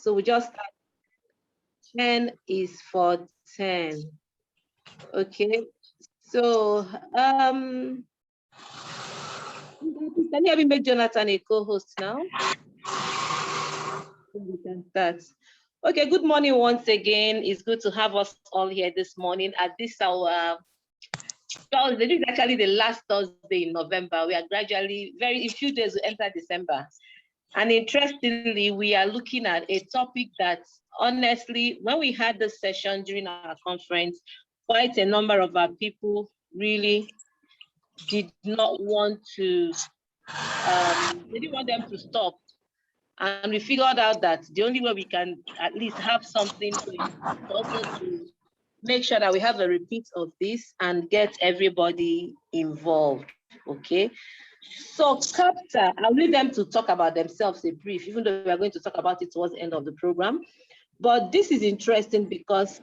So we just start. 10 is for 10. Okay. So can you help me make Jonathan a co-host now? We can start. Okay, good morning once again. It's good to have us all here this morning at this our Thursday. This is actually the last Thursday in November. We are gradually, in few days, we enter December. And interestingly, we are looking at a topic that, honestly, when we had this session during our conference, quite a number of our people really did not want to, they didn't want them to stop. And we figured out that the only way we can at least have something to also to make sure that we have a repeat of this and get everybody involved, okay? So CAPSA, I'll leave them to talk about themselves a brief, even though we are going to talk about it towards the end of the program. But this is interesting because,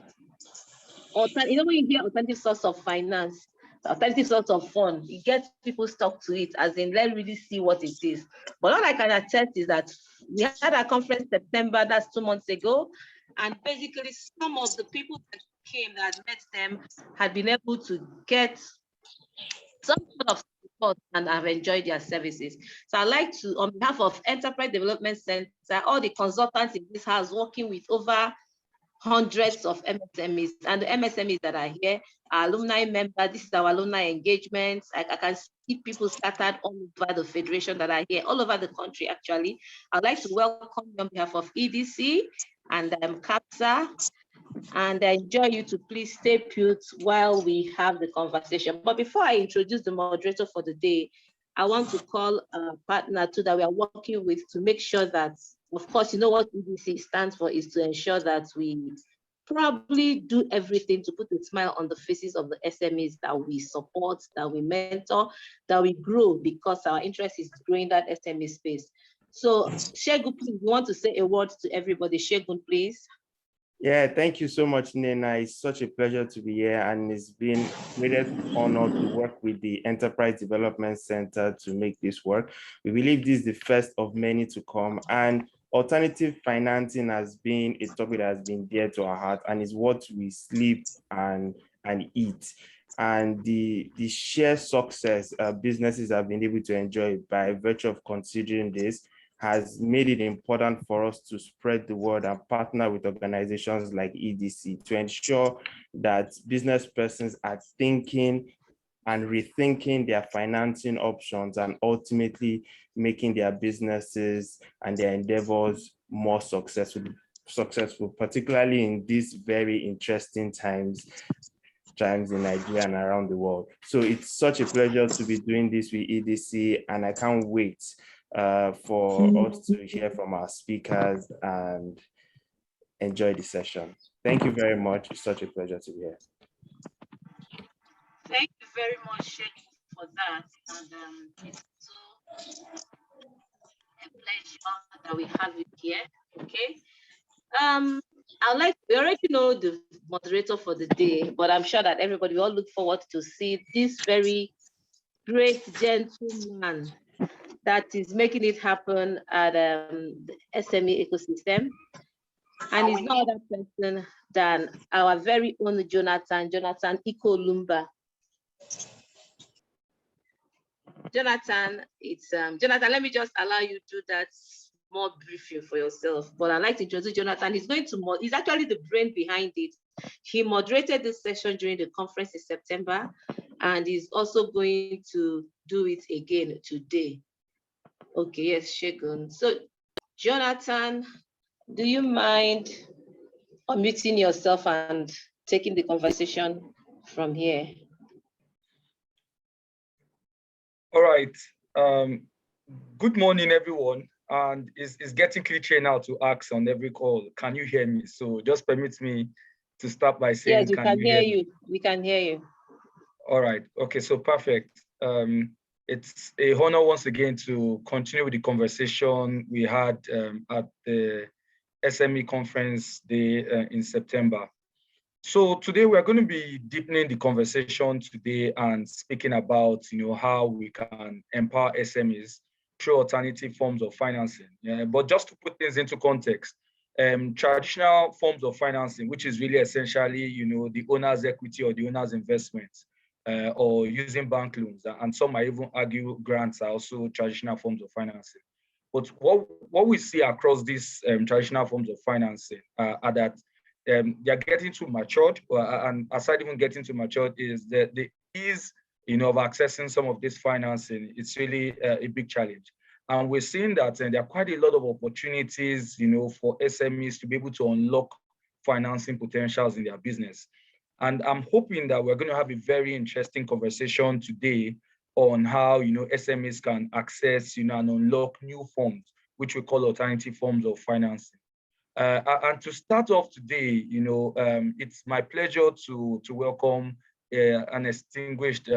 when you hear alternative source of finance, alternative source of fund, it gets people stuck to it, as in, let's really see what it is. But all I can attest is that we had a conference in September, that's 2 months ago, and basically some of the people that came, that met them, had been able to get some sort of support and have enjoyed their services. So I'd like to, on behalf of Enterprise Development Center, all the consultants in this house working with over hundreds of MSMEs, and the MSMEs that are here are alumni members. This is our alumni engagement. I can see people scattered all over the federation that are here, all over the country, actually. I'd like to welcome you on behalf of EDC and CAPSA, and I enjoy you to please stay put while we have the conversation. But before I introduce the moderator for the day, I want to call a partner too that we are working with to make sure that, of course, you know what EDC stands for is to ensure that we probably do everything to put a smile on the faces of the SMEs that we support, that we mentor, that we grow, because our interest is growing that SME space. So Shegun, please, you want to say a word to everybody? Shegun, please. Yeah, thank you so much, Nena. It's such a pleasure to be here, and it's been a great honor to work with the Enterprise Development Center to make this work. We believe this is the first of many to come, and alternative financing has been a topic that has been dear to our heart, and is what we sleep and eat. And the sheer success businesses have been able to enjoy by virtue of considering this has made it important for us to spread the word and partner with organizations like EDC to ensure that business persons are thinking and rethinking their financing options and ultimately making their businesses and their endeavors more successful, particularly in these very interesting times in Nigeria and around the world. So it's such a pleasure to be doing this with EDC, and I can't wait for us to hear from our speakers and enjoy the session. Thank you very much. It's such a pleasure to be here. Thank you very much, Sheikh, for that. And it's also a pleasure that we have you here. Okay. We already know the moderator for the day, but I'm sure that everybody will all look forward to see this very great gentleman that is making it happen at the SME ecosystem. And he's no other person than our very own Jonathan Ikolumba. Jonathan, Jonathan, let me just allow you to do that small briefing for yourself. But I'd like to introduce Jonathan. He's actually the brain behind it. He moderated this session during the conference in September, and he's also going to do it again today. Okay, yes, Shegun. So, Jonathan, do you mind unmuting yourself and taking the conversation from here? All right. Good morning, everyone. And it's getting cliche now to ask on every call, can you hear me? So just permit me to start by saying, yes, we can hear you. We can hear you. All right. Okay, so perfect. It's a honor once again to continue with the conversation we had at the SME conference day in September. So today we are going to be deepening the conversation today and speaking about, how we can empower SMEs through alternative forms of financing. Yeah, but just to put things into context, traditional forms of financing, which is really essentially, the owner's equity or the owner's investment, or using bank loans, and some might even argue grants are also traditional forms of financing. But what we see across these traditional forms of financing are that they're getting too matured, and aside even getting too matured, is that the ease, of accessing some of this financing. It's really a big challenge. And we're seeing that there are quite a lot of opportunities, for SMEs to be able to unlock financing potentials in their business. And I'm hoping that we're going to have a very interesting conversation today on how, SMEs can access, and unlock new forms, which we call alternative forms of financing. And to start off today, it's my pleasure to welcome an distinguished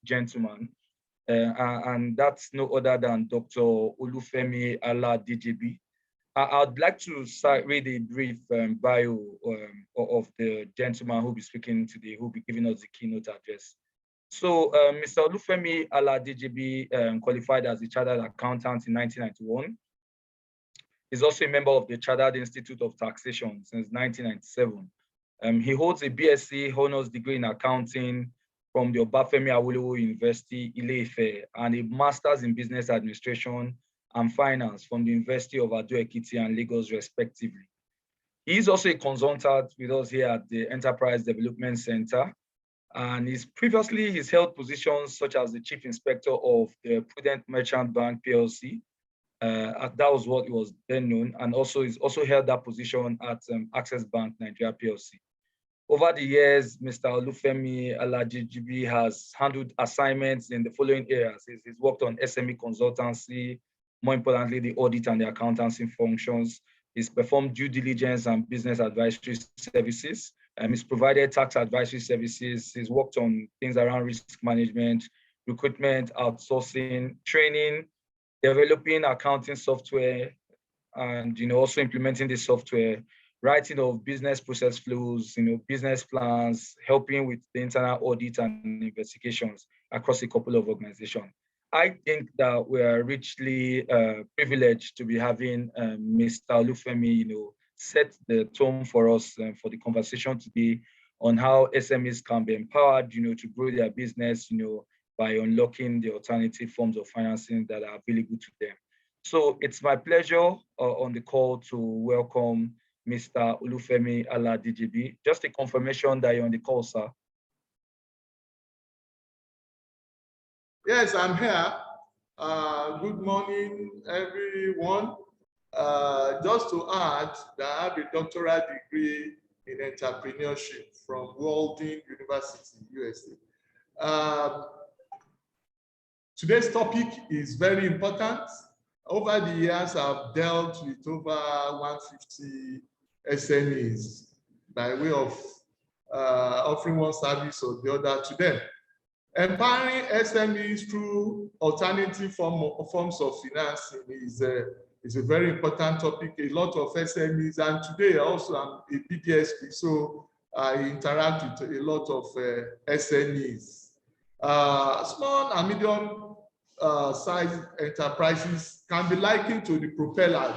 gentleman, and that's no other than Dr. Olufemi Aladejebi. I'd like to read a brief bio of the gentleman who will be speaking today, who will be giving us the keynote address. So Mr. Olufemi Aladejebi qualified as a chartered accountant in 1991. He's also a member of the Chartered Institute of Taxation since 1997. He holds a BSc Honors degree in accounting from the Olufemi Aladejebi University, Ile-Ife, and a Master's in Business Administration and Finance from the University of Ado-Ekiti and Lagos, respectively. He is also a consultant with us here at the Enterprise Development Center, and he's held positions such as the Chief Inspector of the Prudent Merchant Bank PLC. That was what it was then known, and he's also held that position at Access Bank Nigeria PLC. Over the years, Mr. Olufemi Aladejebi has handled assignments in the following areas. He's worked on SME consultancy, more importantly, the audit and the accountancy functions. He's performed due diligence and business advisory services. He's provided tax advisory services. He's worked on things around risk management, recruitment, outsourcing, training, developing accounting software, and also implementing the software, writing of business process flows, business plans, helping with the internal audit and investigations across a couple of organizations. I think that we are richly privileged to be having Mr. Olufemi, set the tone for us for the conversation today on how SMEs can be empowered, to grow their business, by unlocking the alternative forms of financing that are available to them. So it's my pleasure on the call to welcome Mr. Olufemi Aladejebi. Just a confirmation that you're on the call, sir. Yes, I'm here. Good morning, everyone. Just to add that I have a doctoral degree in entrepreneurship from Walden University, USA. Today's topic is very important. Over the years, I've dealt with over 150 SMEs by way of offering one service or the other to them. Empowering SMEs through alternative forms of financing is a very important topic. A lot of SMEs, and today also I'm a BDSP, so I interact with a lot of SMEs. Small and medium sized enterprises can be likened to a propeller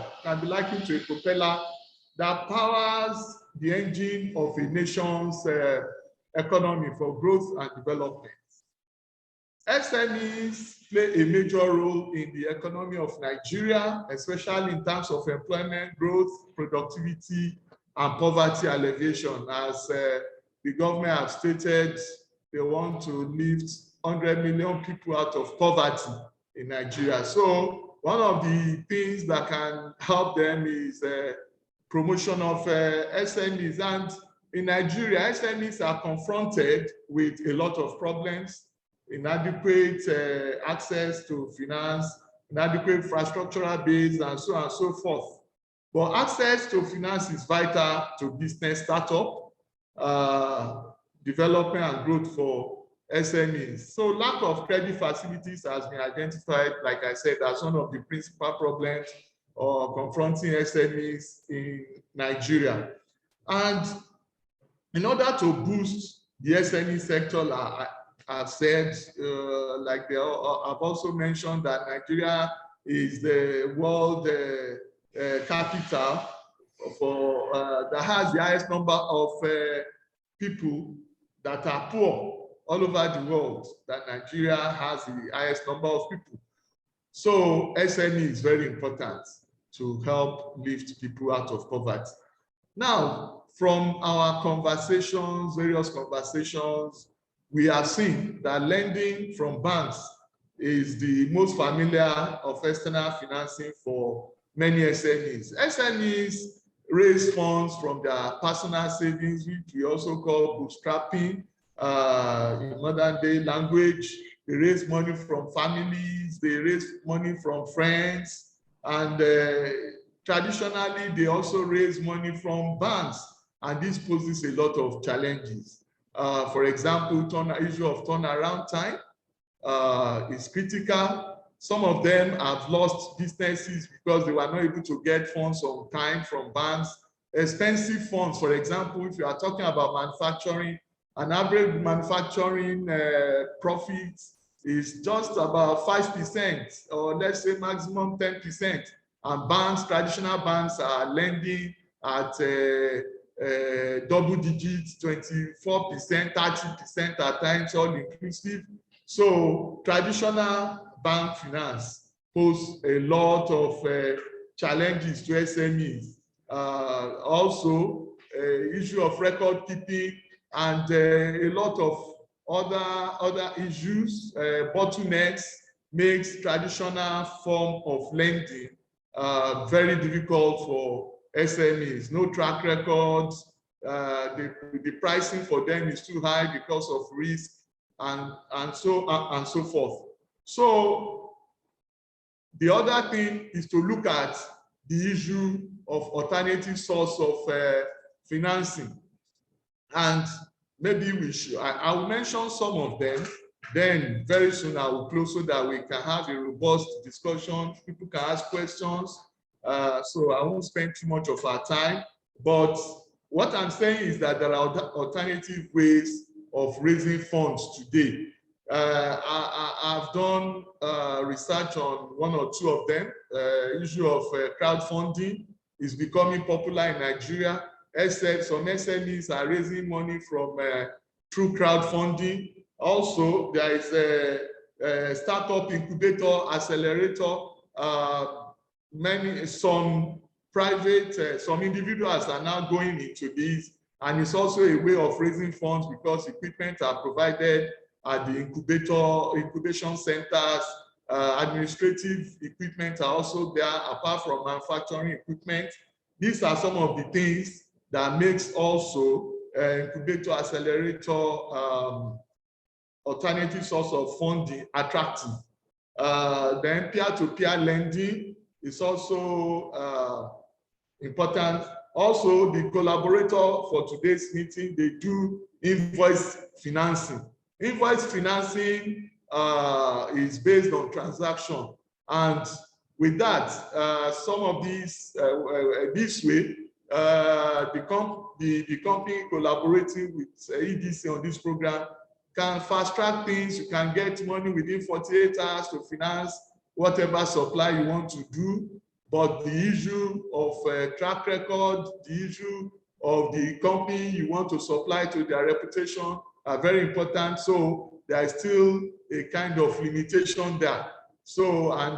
that powers the engine of a nation's economy for growth and development. SMEs play a major role in the economy of Nigeria, especially in terms of employment growth, productivity, and poverty alleviation. As the government has stated, they want to lift 100 million people out of poverty in Nigeria. So one of the things that can help them is promotion of SMEs. And in Nigeria, SMEs are confronted with a lot of problems: inadequate access to finance, inadequate infrastructural base, and so on and so forth. But access to finance is vital to business startup, development and growth for SMEs. So lack of credit facilities has been identified, like I said, as one of the principal problems confronting SMEs in Nigeria. And in order to boost the SME sector, I've said, I've also mentioned that Nigeria is the world capital for that has the highest number of people that are poor all over the world. That Nigeria has the highest number of people. So SME is very important to help lift people out of poverty. Now, from our conversations, various conversations, we have seen that lending from banks is the most familiar of external financing for many SMEs. SMEs raise funds from their personal savings, which we also call bootstrapping in modern day language. They raise money from families, they raise money from friends, and traditionally, they also raise money from banks, and this poses a lot of challenges. For example, issue of turnaround time is critical. Some of them have lost businesses because they were not able to get funds on time from banks. Expensive funds, for example, if you are talking about manufacturing, an average manufacturing profit is just about 5%, or let's say maximum 10%. And banks, traditional banks, are lending at double digits, 24%, 30% at times, all inclusive. So traditional bank finance pose a lot of challenges to SMEs. Also, issue of record keeping and a lot of other issues, bottlenecks, makes traditional form of lending very difficult for SMEs. No track records, the pricing for them is too high because of risk and so forth. So the other thing is to look at the issue of alternative source of financing. And maybe we should, I will mention some of them, then very soon I will close so that we can have a robust discussion. People can ask questions. So I won't spend too much of our time. But what I'm saying is that there are alternative ways of raising funds today. I've done research on one or two of them. Issue of crowdfunding is becoming popular in Nigeria. Some SMEs are raising money from through crowdfunding. Also, there is a startup incubator accelerator. Some private, some individuals are now going into this, and it's also a way of raising funds because equipment are provided at the incubation centers. Administrative equipment are also there, apart from manufacturing equipment. These are some of the things that makes also incubator accelerator alternative source of funding attractive. Then peer-to-peer lending is also important. Also, the collaborator for today's meeting, they do invoice financing. Invoice financing is based on transaction. And with that, some of these, this way, the company collaborating with EDC on this program can fast track things. You can get money within 48 hours to finance whatever supply you want to do. But the issue of track record, the issue of the company you want to supply to, their reputation are very important. So there is still a kind of limitation there. So, and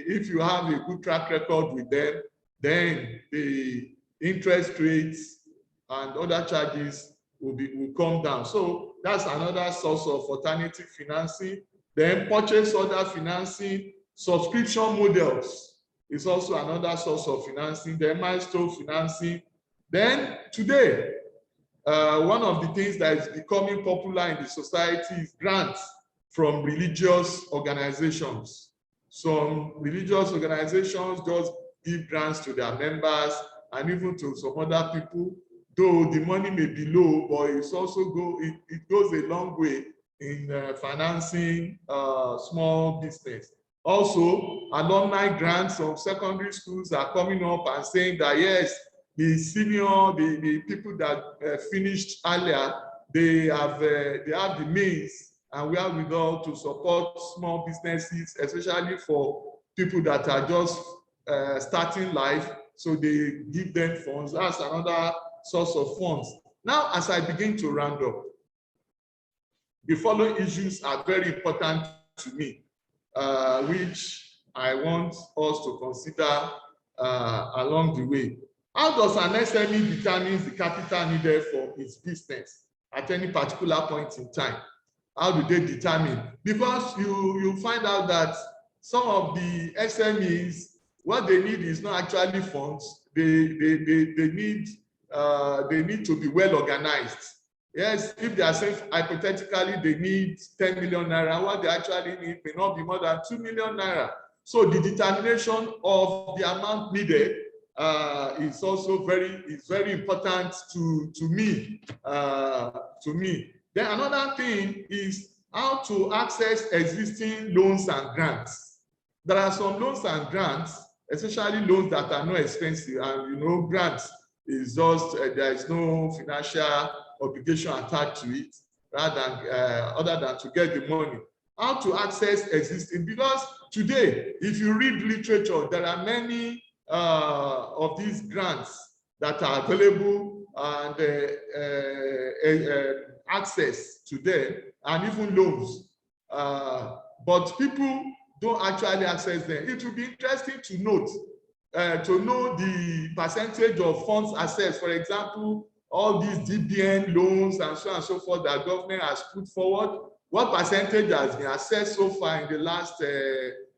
if you have a good track record with them, then the interest rates and other charges will come down. So that's another source of alternative financing. Then purchase order financing, subscription models is also another source of financing. Then milestone financing. Then today, one of the things that is becoming popular in the society is grants from religious organizations. Some religious organizations just give grants to their members and even to some other people, though the money may be low, but it's also it goes a long way in financing small business. Also, alumni grants from secondary schools are coming up and saying that yes, the people that finished earlier, they have the means and wherewithal to support small businesses, especially for people that are just starting life, so they give them funds. That's another source of funds. Now, as I begin to round up, the following issues are very important to me, which I want us to consider along the way. How does an SME determine the capital needed for its business at any particular point in time? How do they determine? Because you find out that some of the SMEs, what they need is not actually funds. They need to be well organized. Yes, if they are saying hypothetically they need 10 million naira, what they actually need may not be more than 2 million naira. So the determination of the amount needed is also very important to me. Then another thing is how to access existing loans and grants. There are some loans and grants, especially loans that are not expensive, and grants is just there is no financial obligation attached to it, rather than other than to get the money. How to access existing, because today, if you read literature, there are many of these grants that are available and access to them, and even loans. But people don't actually access them. It will be interesting to note, to know the percentage of funds accessed. For example, all these DBN loans and so on and so forth that government has put forward, what percentage has been accessed so far in the last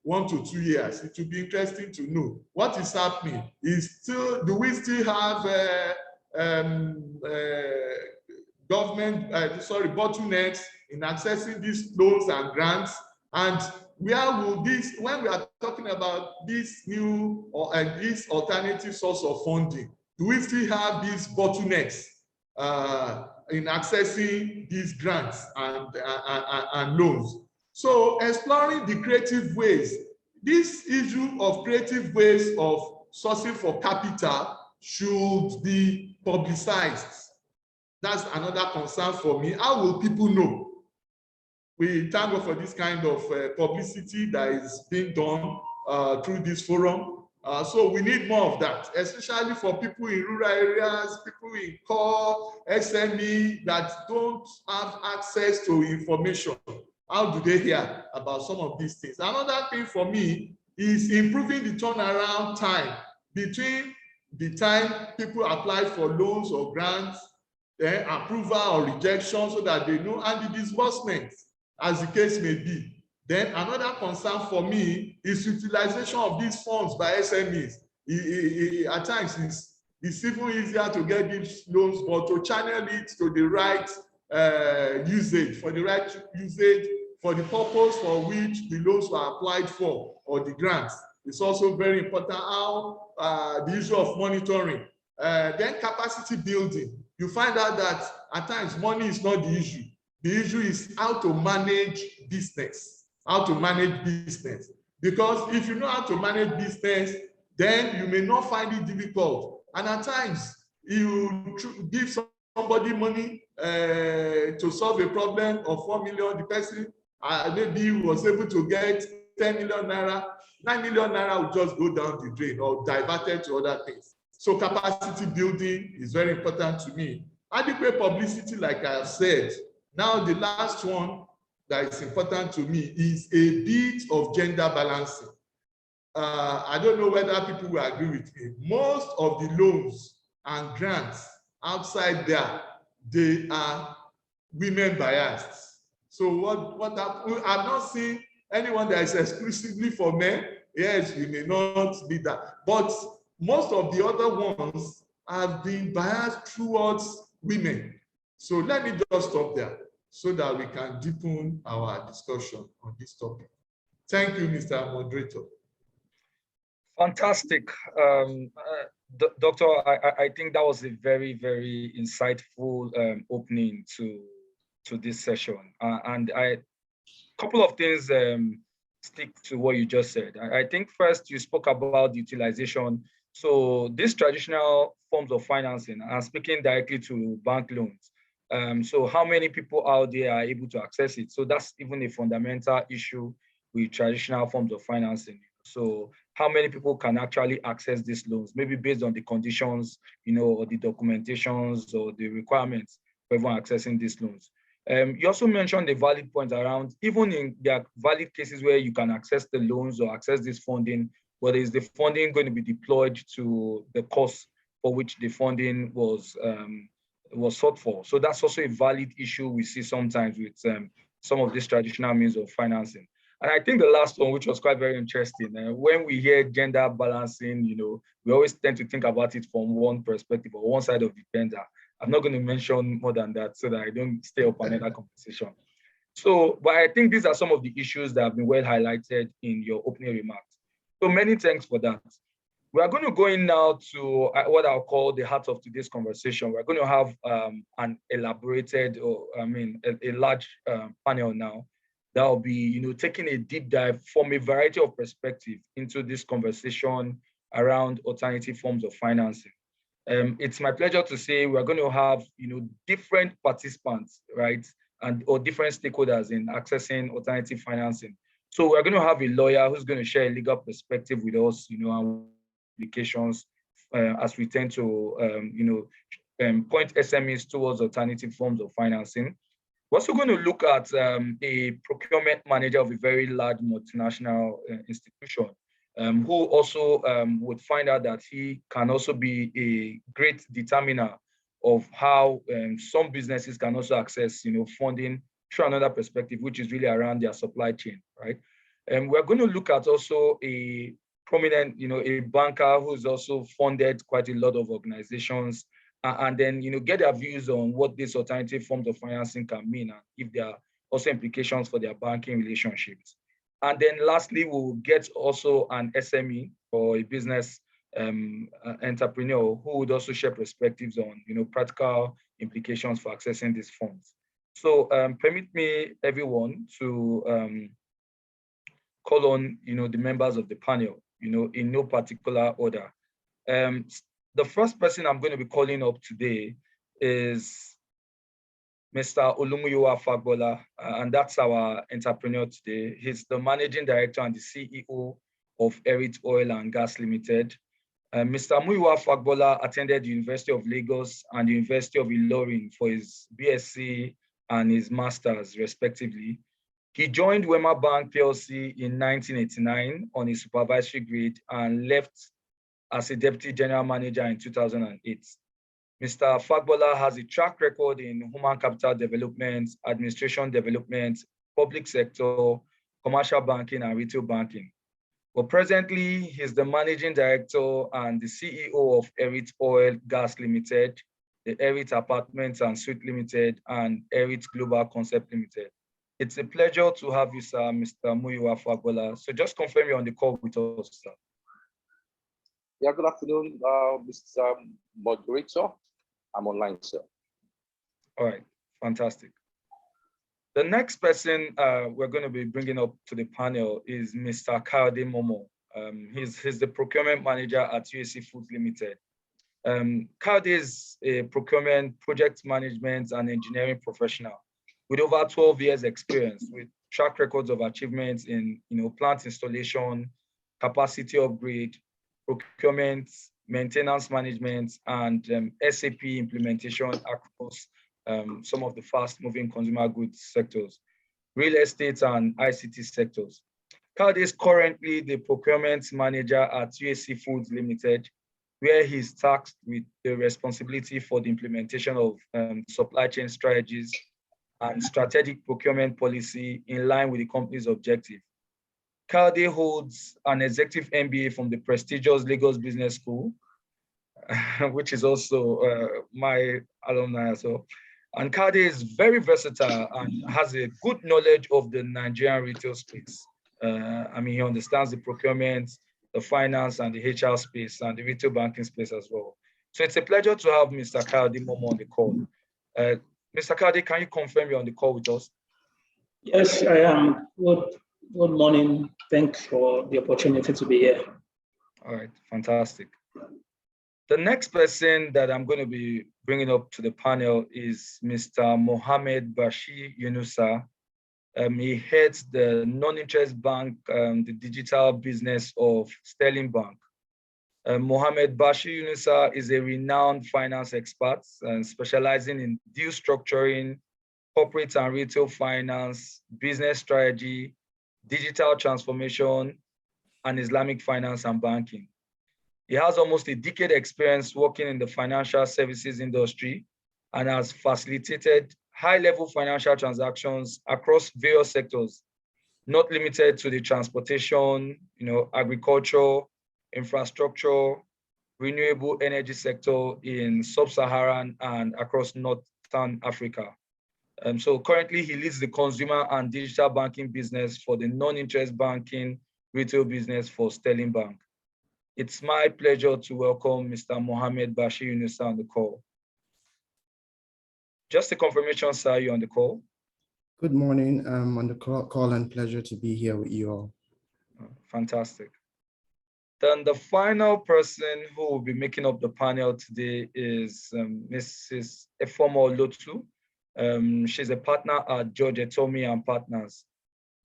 1 to 2 years? It will be interesting to know. What is happening? Do we still have bottlenecks in accessing these loans and grants? And where will this, when we are talking about this new or this alternative source of funding, do we still have these bottlenecks in accessing these grants and loans? So exploring the creative ways, this issue of creative ways of sourcing for capital should be publicized. That's another concern for me. How will people know? We thank God for this kind of publicity that is being done through this forum. So we need more of that, especially for people in rural areas, people in core SME that don't have access to information. How do they hear about some of these things? Another thing for me is improving the turnaround time between the time people apply for loans or grants, then approval or rejection, so that they know, and the disbursement, as the case may be. Then another concern for me is utilization of these funds by SMEs. At times, it's even easier to get these loans, but to channel it to the right usage, for the purpose for which the loans were applied for, or the grants. It's also very important how the issue of monitoring. Then capacity building. You find out that at times money is not the issue. The issue is how to manage business. How to manage business. Because if you know how to manage business, then you may not find it difficult. And at times, you give somebody money to solve a problem of 4 million, the person maybe was able to get 10 million naira, 9 million naira will just go down the drain or diverted to other things. So capacity building is very important to me. Adequate publicity, like I have said. Now, the last one that is important to me is a bit of gender balancing. I don't know whether people will agree with me. Most of the loans and grants outside there, they are women biased. So what I'm not seeing anyone that is exclusively for men. Yes, you may not be that, but most of the other ones have been biased towards women. So let me just stop there so that we can deepen our discussion on this topic. Thank you, Mr. Moderator. Fantastic. Doctor, I think that was a very, very insightful opening to this session. And a couple of things stick to what you just said. I think first you spoke about the utilization. So these traditional forms of financing, and speaking directly to bank loans, so how many people out there are able to access it? So that's even a fundamental issue with traditional forms of financing. So how many people can actually access these loans, maybe based on the conditions, or the documentations or the requirements for everyone accessing these loans. You also mentioned the valid point around, even in there are valid cases where you can access the loans or access this funding, but is the funding going to be deployed to the cost for which the funding was sought for? So that's also a valid issue we see sometimes with some of these traditional means of financing. And I think the last one, which was quite very interesting, when we hear gender balancing, we always tend to think about it from one perspective or one side of the gender. I'm not going to mention more than that so that I don't stay up on another conversation. So, but I think these are some of the issues that have been well highlighted in your opening remarks. So many thanks for that. We are going to go in now to what I'll call the heart of today's conversation. We're going to have an elaborated, a large panel now that will be, taking a deep dive from a variety of perspectives into this conversation around alternative forms of financing. It's my pleasure to say we're going to have, different participants, right, or different stakeholders in accessing alternative financing. So we're going to have a lawyer who's going to share a legal perspective with us, and implications as we tend to, point SMEs towards alternative forms of financing. We're also going to look at a procurement manager of a very large multinational institution, who also would find out that he can also be a great determiner of how some businesses can also access, funding through another perspective, which is really around their supply chain, right? And we're going to look at also a prominent, a banker who's also funded quite a lot of organizations, and then, get their views on what these alternative forms of financing can mean, and if there are also implications for their banking relationships. And then lastly, we'll get also an SME or a business entrepreneur who would also share perspectives on, practical implications for accessing these funds. So permit me, everyone, to call on, the members of the panel, in no particular order. The first person I'm going to be calling up today is Mr. Muyiwa Fagbola, and that's our entrepreneur today. He's the managing director and the CEO of Erit Oil and Gas Limited. Mr. Muyiwa Fagbola attended the University of Lagos and the University of Ilorin for his BSc and his master's, respectively. He joined Wema Bank PLC in 1989 on his supervisory grade and left as a deputy general manager in 2008. Mr. Fagbola has a track record in human capital development, administration development, public sector, commercial banking, and retail banking. But presently, he's the managing director and the CEO of Erit Oil Gas Limited, the Erit Apartments and Suite Limited, and Erit Global Concept Limited. It's a pleasure to have you, sir, Mr. Muyiwa Fagbola. So just confirm you're on the call with us, sir. Yeah, good afternoon, Mr. Moderator. I'm online, sir. All right, fantastic. The next person we're going to be bringing up to the panel is Mr. Kayode Momoh. He's the procurement manager at UAC Foods Limited. Kayode is a procurement, project management, and engineering professional with over 12 years experience, with track records of achievements in plant installation, capacity upgrade, procurement, maintenance management, and SAP implementation across some of the fast-moving consumer goods sectors, real estate and ICT sectors. Kayode is currently the procurement manager at UAC Foods Limited, where he's tasked with the responsibility for the implementation of supply chain strategies and strategic procurement policy in line with the company's objective. Kayode holds an executive MBA from the prestigious Lagos Business School, which is also my alumni as well. And Kayode is very versatile and has a good knowledge of the Nigerian retail space. He understands the procurement, the finance, and the HR space, and the retail banking space as well. So it's a pleasure to have Mr. Kayode Momoh on the call. Mr. Kayode, can you confirm you're on the call with us? Yes, I am. Good morning. Thanks for the opportunity to be here. All right, fantastic. The next person that I'm going to be bringing up to the panel is Mr. Mohammed-Bashir Yunusa. He heads the non-interest bank, the digital business of Sterling Bank. Mohammed-Bashir Yunusa is a renowned finance expert specializing in deal structuring, corporate and retail finance, business strategy, digital transformation, and Islamic finance and banking. He has almost a decade experience working in the financial services industry and has facilitated high-level financial transactions across various sectors, not limited to the transportation, agriculture, infrastructure, renewable energy sector in sub-Saharan and across Northern Africa. So currently he leads the consumer and digital banking business for the non-interest banking retail business for Sterling Bank. It's my pleasure to welcome Mr. Mohammed-Bashir Yunusa on the call. Just a confirmation, sir, you're on the call. Good morning. I'm on the call and pleasure to be here with you all. Fantastic. Then the final person who will be making up the panel today is Mrs. Efeomo Olotu. She's a partner at George Etomi and Partners.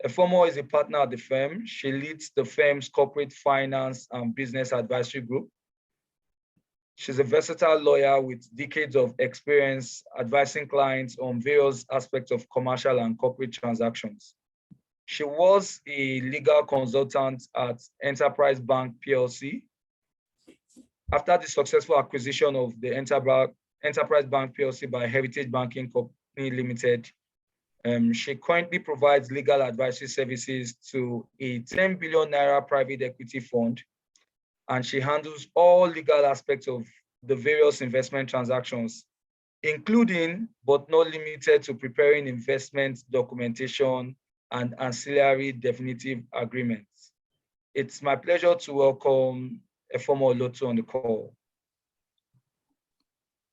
Efeomo is a partner at the firm. She leads the firm's corporate finance and business advisory group. She's a versatile lawyer with decades of experience advising clients on various aspects of commercial and corporate transactions. She was a legal consultant at Enterprise Bank PLC. After the successful acquisition of the Enterprise Bank PLC by Heritage Banking Company Limited, she currently provides legal advisory services to a 10 billion naira private equity fund, and she handles all legal aspects of the various investment transactions, including but not limited to preparing investment documentation and ancillary definitive agreements. It's my pleasure to welcome Efeomo Olotu on the call.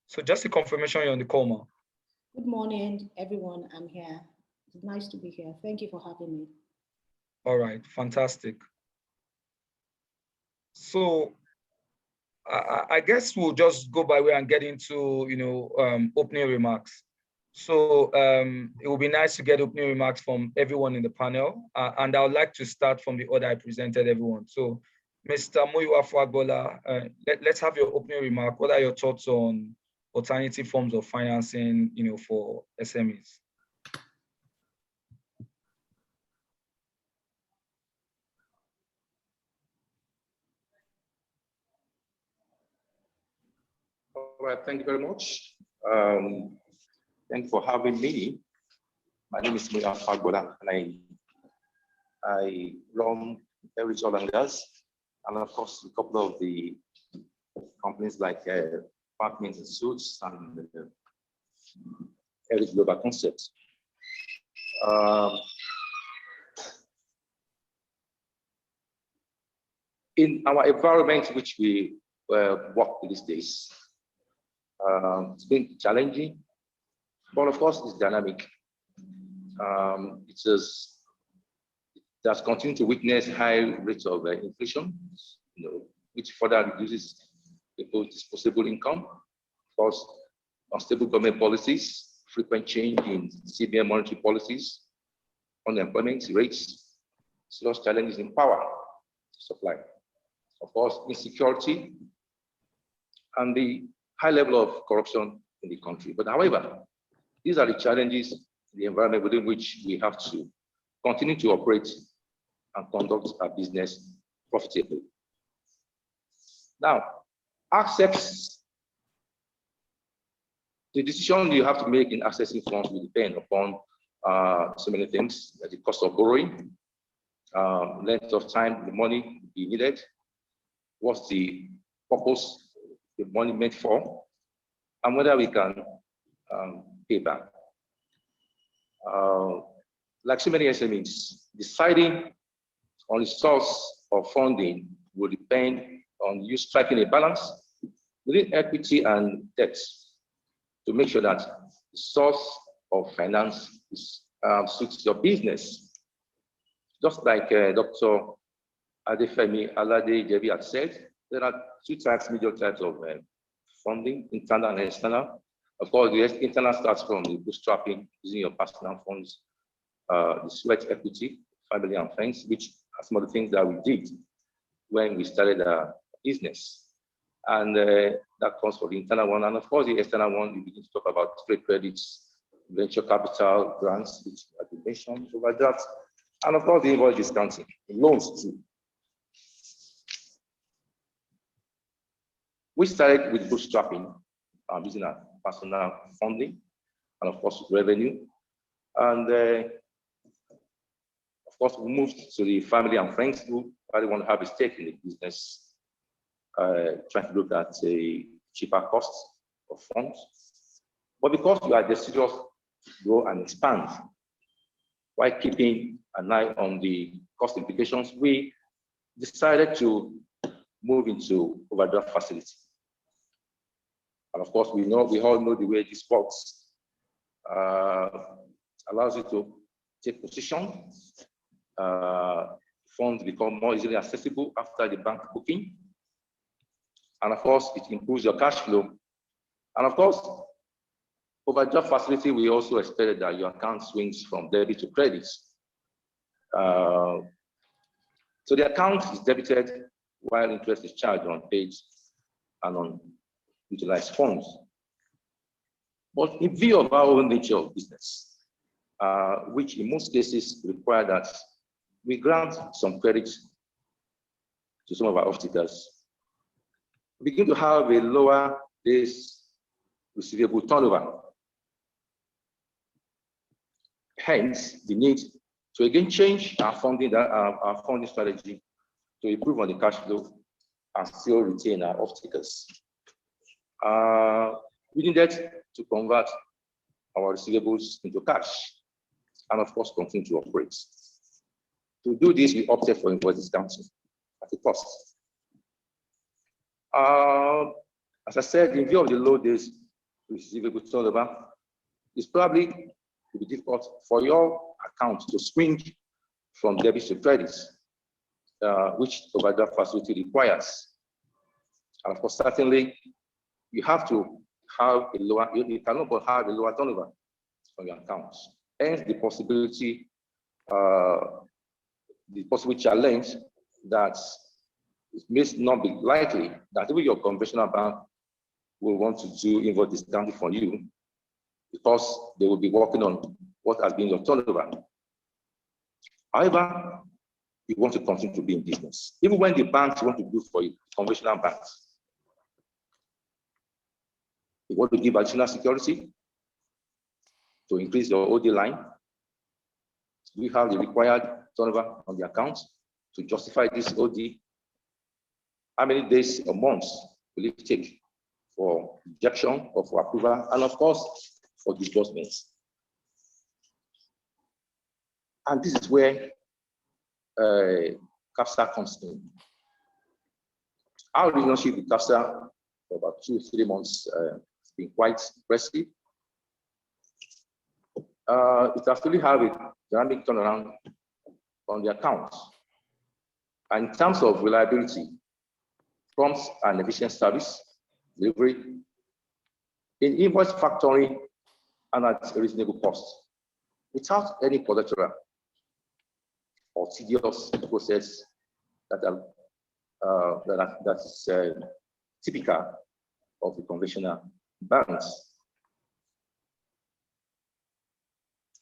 So just a confirmation you're on the call, Ma. Good morning, everyone. I'm here. It's nice to be here. Thank you for having me. All right, fantastic. So I guess we'll just go by way and get into opening remarks. So it will be nice to get opening remarks from everyone in the panel, and I would like to start from the order I presented everyone. So, Mr. Muyiwa Fagbola, let's have your opening remark. What are your thoughts on alternative forms of financing, for SMEs? All right, thank you very much. Thank you for having me. My name is Muyiwa Fagbola, and I run Heritage Oil and Gas, and of course a couple of the companies like Apartments and Suits and Heritage Global Concepts. In our environment, which we work these days, it's been challenging, but of course it's dynamic. It has continued to witness high rates of inflation, which further reduces people's disposable income. Of course, unstable government policies, frequent change in CBN monetary policies, unemployment rates, serious challenges in power supply. Of course, insecurity and the high level of corruption in the country. But however, these are the challenges, the environment within which we have to continue to operate and conduct our business profitably. Now, access, the decision you have to make in accessing funds will depend upon so many things, like the cost of borrowing, length of time the money be needed, what's the purpose the money meant for, and whether we can pay back. Like so many SMEs, deciding on the source of funding will depend on you striking a balance within equity and debt to make sure that the source of finance suits your business. Just like Dr. Olufemi Aladejebi had said, there are two major types of funding, internal and external. Of course, the internal starts from the bootstrapping, using your personal funds the sweat equity, family and friends, which are some of the things that we did when we started our business. And that comes for the internal one. And of course, the external one, we begin to talk about trade credits, venture capital grants, which have been mentioned, overdraft, and of course, the invoice discounting, loans too. We started with bootstrapping, using our personal funding, and of course, revenue. And of course, we moved to the family and friends who probably want to have a stake in the business, trying to look at a cheaper cost of funds. But because we are deciduous to grow and expand, while keeping an eye on the cost implications, we decided to move into overdraft facility. And of course, we all know the way this works. Allows you to take position. Funds become more easily accessible after the bank booking. And of course, it improves your cash flow. And of course, overdraft facility, we also expected that your account swings from debit to credit. So the account is debited while interest is charged on paid and on utilized funds. But in view of our own nature of business, which in most cases require that we grant some credit to some of our off-takers, we begin to have a lower days receivable turnover. Hence, the need to again change our funding strategy to improve on the cash flow and still retain our off-takers. We needed to convert our receivables into cash and of course continue to operate. To do this, we opted for invoice discounting at a cost. As I said, in view of the low days receivable turnover, it's probably will be difficult for your account to swing from debit to credit, which overdraft facility requires. And of course, certainly, you have to have a lower, you cannot but have a lower turnover on your accounts. Hence, the possible challenge that it may not be likely that even your conventional bank will want to do invoice discounting for you because they will be working on what has been your turnover. However, you want to continue to be in business. Even when the banks want to do for you, conventional banks, you want to give additional security to increase your OD line. You have the required turnover on the account to justify this OD. How many days or months will it take for injection or for approval, and of course, for disbursements? And this is where CAPSA comes in. Our relationship with CAPSA for about 2-3 months has been quite impressive. It actually have a dynamic turnaround on the account. And in terms of reliability, prompt and efficient service delivery, in invoice factoring and at a reasonable cost, without any collateral or tedious process that is typical of the conventional banks.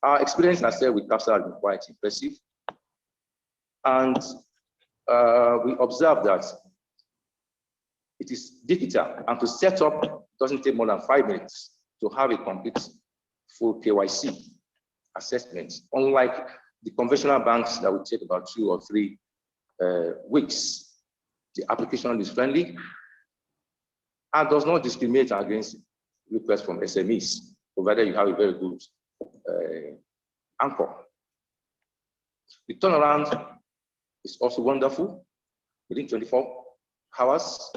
Our experience, as I said, with CAPSA has been quite impressive. And we observed that it is digital, and to set up doesn't take more than 5 minutes to have a complete full KYC assessment, unlike the conventional banks that would take about 2 or 3 weeks. The application is friendly and does not discriminate against requests from SMEs, provided you have a very good anchor. The turnaround is also wonderful. Within 24 hours,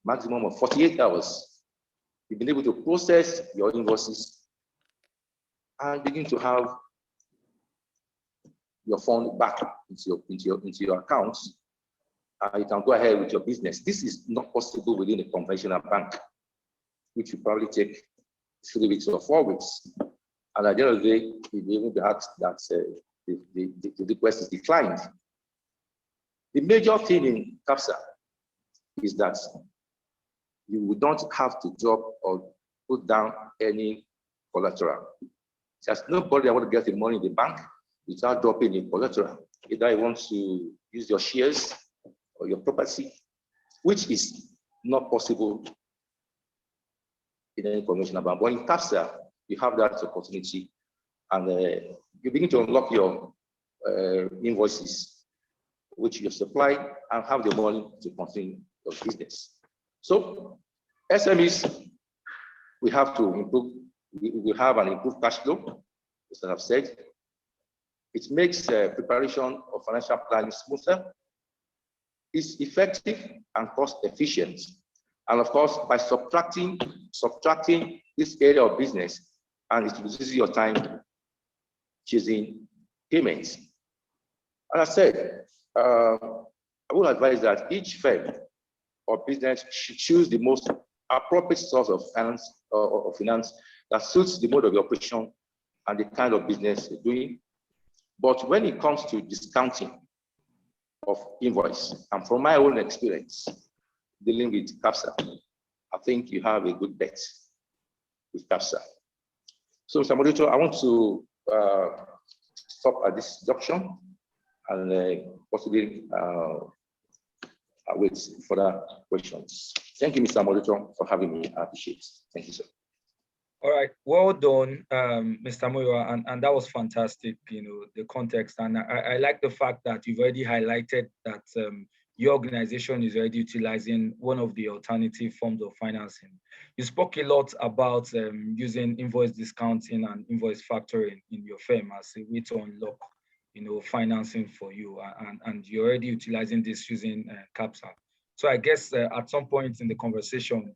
maximum of 48 hours, you've been able to process your invoices and begin to have your fund back into your accounts. You can go ahead with your business. This is not possible within a conventional bank, which will probably take 3 weeks or 4 weeks. And at the end of the day, you'll be able to ask that the request is declined. The major thing in CAPSA is that you would not have to drop or put down any collateral. There's nobody that want to get the money in the bank without dropping in collateral. Either you want to use your shares or your property, which is not possible in any conventional bank. But in CAPSA, you have that opportunity, and you begin to unlock your invoices, which you supply, and have the money to continue your business. So SMEs, we have to improve. We have an improved cash flow, as I have said. It makes preparation of financial planning smoother. It's effective and cost efficient. And of course, by subtracting this area of business, and it reduces your time choosing payments. As I said, I would advise that each firm or business should choose the most appropriate source of finance that suits the mode of operation and the kind of business you're doing. But when it comes to discounting of invoice, and from my own experience dealing with CAPSA, I think you have a good bet with CAPSA. So, Mr. Moderator, I want to stop at this junction and possibly wait for further questions. Thank you, Mr. Moderator, for having me. I appreciate it. Thank you, sir. All right, well done, Mr. Muyiwa, and that was fantastic, the context. And I like the fact that you've already highlighted that your organization is already utilizing one of the alternative forms of financing. You spoke a lot about using invoice discounting and invoice factoring in your firm as a way to unlock, financing for you, and you're already utilizing this using CAPSA. So I guess at some point in the conversation,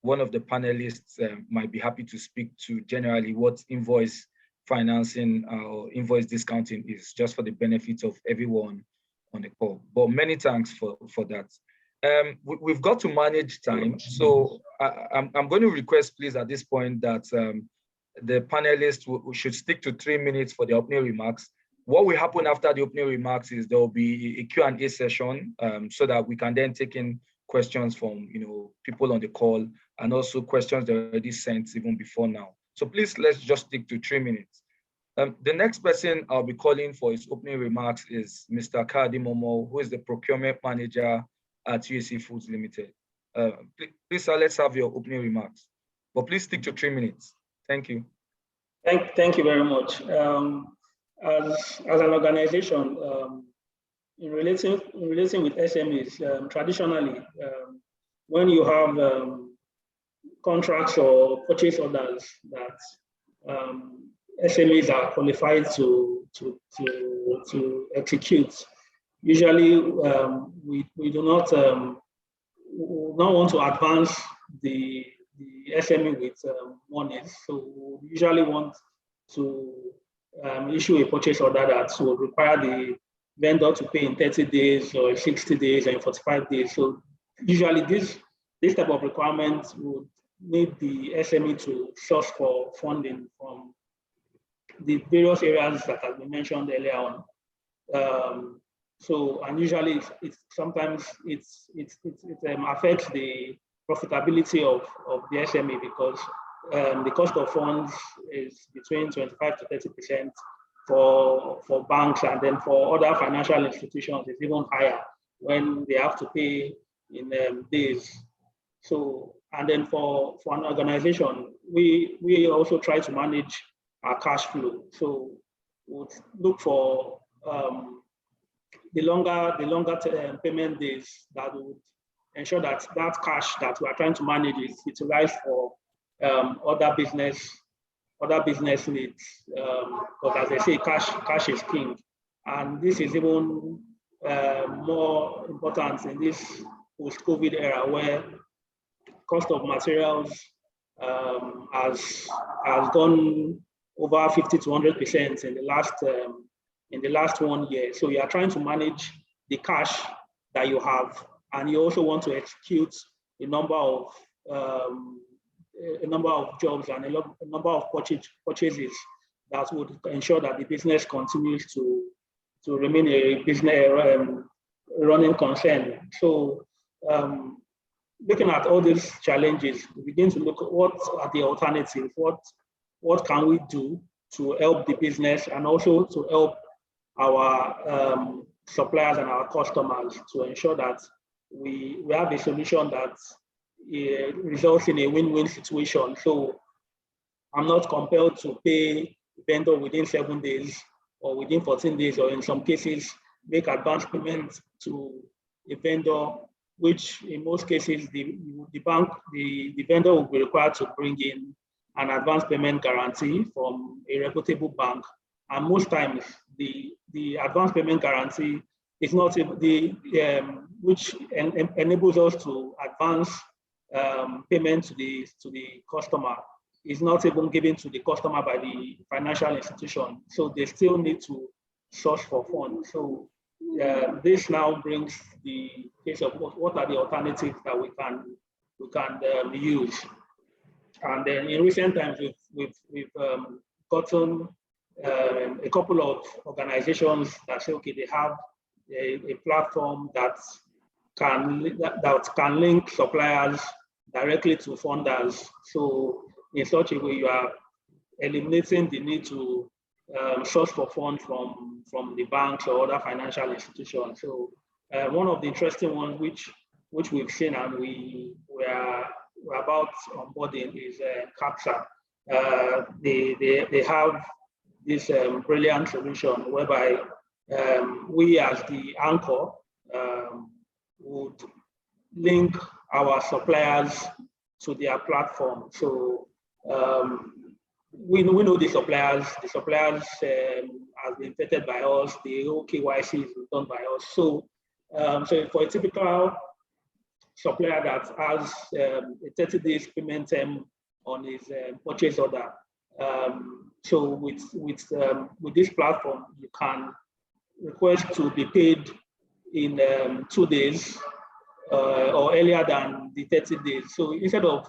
one of the panelists might be happy to speak to generally what invoice financing or invoice discounting is, just for the benefit of everyone on the call. But many thanks for that. We've got to manage time. So I'm going to request, please, at this point that the panelists should stick to 3 minutes for the opening remarks. What will happen after the opening remarks is there will be a Q&A session so that we can then take in questions from people on the call, and also questions that are already sent even before now. So please, let's just stick to 3 minutes. The next person I'll be calling for his opening remarks is Mr. Kayode Momoh, who is the procurement manager at UAC Foods Limited. Please, sir, let's have your opening remarks. But please stick to 3 minutes. Thank you. Thank you very much. As an organization, in relating with SMEs, traditionally, when you have contracts or purchase orders that SMEs are qualified to execute, usually we do not want to advance the SME with money. So we usually want to issue a purchase order that will require the vendor to pay in 30 days or 60 days and 45 days. So usually this type of requirement would need the SME to source for funding from the various areas that have been mentioned earlier on. And usually sometimes it affects the profitability of the SME because the cost of funds is between 25 to 30% for banks, and then for other financial institutions it's even higher when they have to pay in days. So, and then for an organization, we also try to manage our cash flow. So we'll look for the longer payment days that would ensure that cash that we are trying to manage is utilized for other business needs. Because as I say, cash is king, and this is even more important in this post-COVID era where cost of materials has gone over 50 to 100% in the last 1 year. So you are trying to manage the cash that you have, and you also want to execute a number of jobs and a number of purchases that would ensure that the business continues to remain a business running concern. So looking at all these challenges, we begin to look at what are the alternatives, what can we do to help the business and also to help our suppliers and our customers to ensure that we have a solution that results in a win-win situation. So I'm not compelled to pay vendor within 7 days or within 14 days, or in some cases, make advance payments to a vendor, which in most cases, the vendor will be required to bring in an advance payment guarantee from a reputable bank. And most times, the advance payment guarantee is not which enables us to advance payment to the customer, is not even given to the customer by the financial institution. So they still need to source for funds. So this now brings the case of what are the alternatives that we can use. And then in recent times, we've gotten a couple of organizations that say, okay, they have a platform that can link suppliers directly to funders. So in such a way, you are eliminating the need to source for funds from the banks or other financial institutions. So one of the interesting ones which we've seen and we're about onboarding is CAPSA. They have this brilliant solution whereby we as the anchor would link our suppliers to their platform. So we know the suppliers have been vetted by us, the KYC is done by us. So, so for a typical supplier that has a 30 days payment term on his purchase order, so with this platform, you can request to be paid in 2 days or earlier than the 30 days. So instead of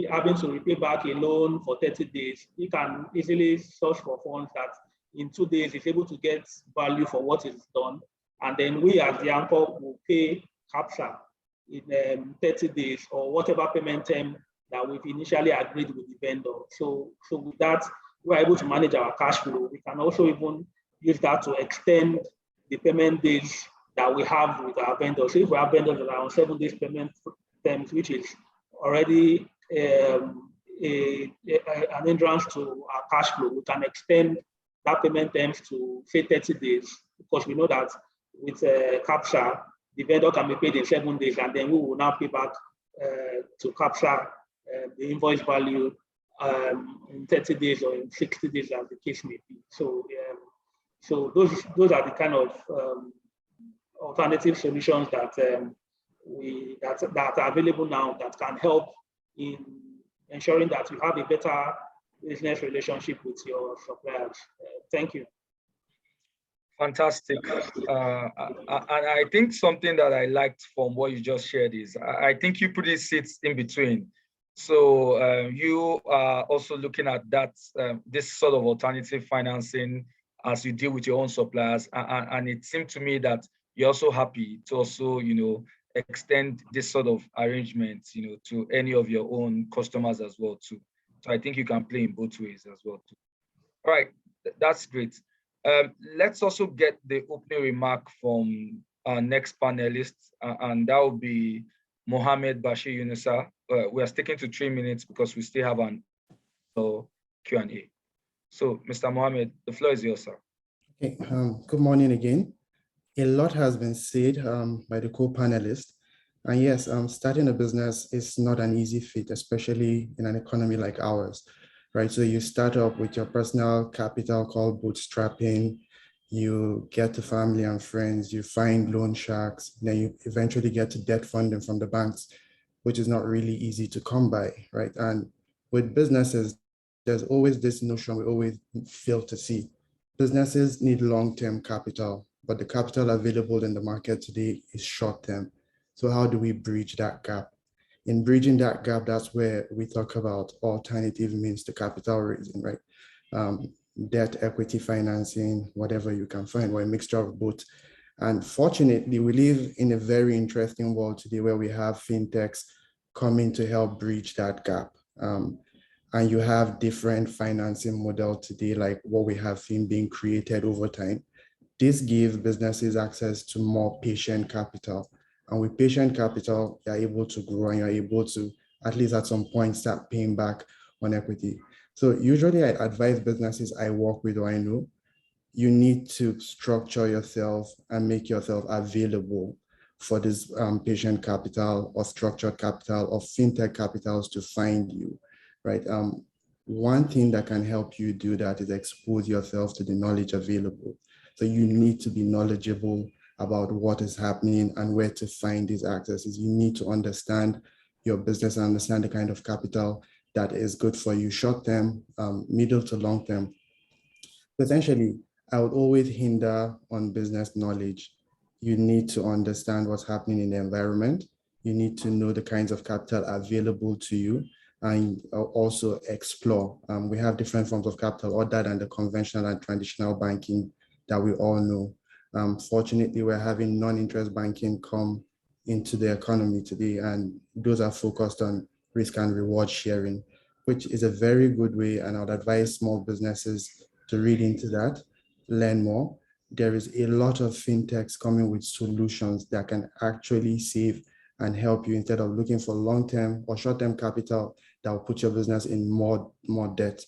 having to repay back a loan for 30 days, he can easily source for funds that in 2 days is able to get value for what is done. And then we as the anchor will pay CAPSA in 30 days or whatever payment term that we've initially agreed with the vendor. So with that, we're able to manage our cash flow. We can also even use that to extend the payment days that we have with our vendors. So if we have vendors that are on 7 days payment terms, which is already an hindrance to our cash flow, we can extend that payment terms to say 30 days, because we know that with CAPSA, the vendor can be paid in 7 days, and then we will now pay back to CAPSA the invoice value in 30 days or in 60 days, as the case may be. So, so those are the kind of alternative solutions that that are available now that can help in ensuring that you have a better business relationship with your suppliers. Thank you. Fantastic. And I think something that I liked from what you just shared is, I think you put it sits in between. So you are also looking at that, this sort of alternative financing as you deal with your own suppliers. And it seemed to me that you're also happy to also, extend this sort of arrangement, to any of your own customers as well too. So I think you can play in both ways as well too. All right, that's great. Let's also get the opening remark from our next panelist, and that will be Mohammed-Bashir Yunusa. We are sticking to 3 minutes because we still have an Q&A. So, Mr. Mohammed, the floor is yours, sir. Okay, good morning again. A lot has been said by the co-panelists. And yes, starting a business is not an easy feat, especially in an economy like ours, right? So you start up with your personal capital called bootstrapping, you get to family and friends, you find loan sharks, then you eventually get to debt funding from the banks, which is not really easy to come by, right? And with businesses, there's always this notion we always fail to see. Businesses need long-term capital, but the capital available in the market today is short-term. So how do we bridge that gap? In bridging that gap, that's where we talk about alternative means to capital raising, right? debt, equity financing, whatever you can find, or a mixture of both. And fortunately, we live in a very interesting world today where we have fintechs coming to help bridge that gap. And you have different financing models today, like what we have seen being created over time. This gives businesses access to more patient capital. And with patient capital, you're able to grow and you're able to, at least at some point, start paying back on equity. So usually I advise businesses I work with or I know, you need to structure yourself and make yourself available for this patient capital or structured capital or fintech capitals to find you, right? One thing that can help you do that is expose yourself to the knowledge available. So you need to be knowledgeable about what is happening and where to find these accesses. You need to understand your business and understand the kind of capital that is good for you short-term, middle to long-term. Essentially, I would always hinder on business knowledge. You need to understand what's happening in the environment. You need to know the kinds of capital available to you and also explore. We have different forms of capital other than the conventional and traditional banking that we all know. Fortunately, we're having non-interest banking come into the economy today, and those are focused on risk and reward sharing, which is a very good way, and I would advise small businesses to read into that, learn more. There is a lot of fintechs coming with solutions that can actually save and help you instead of looking for long-term or short-term capital that will put your business in more debt.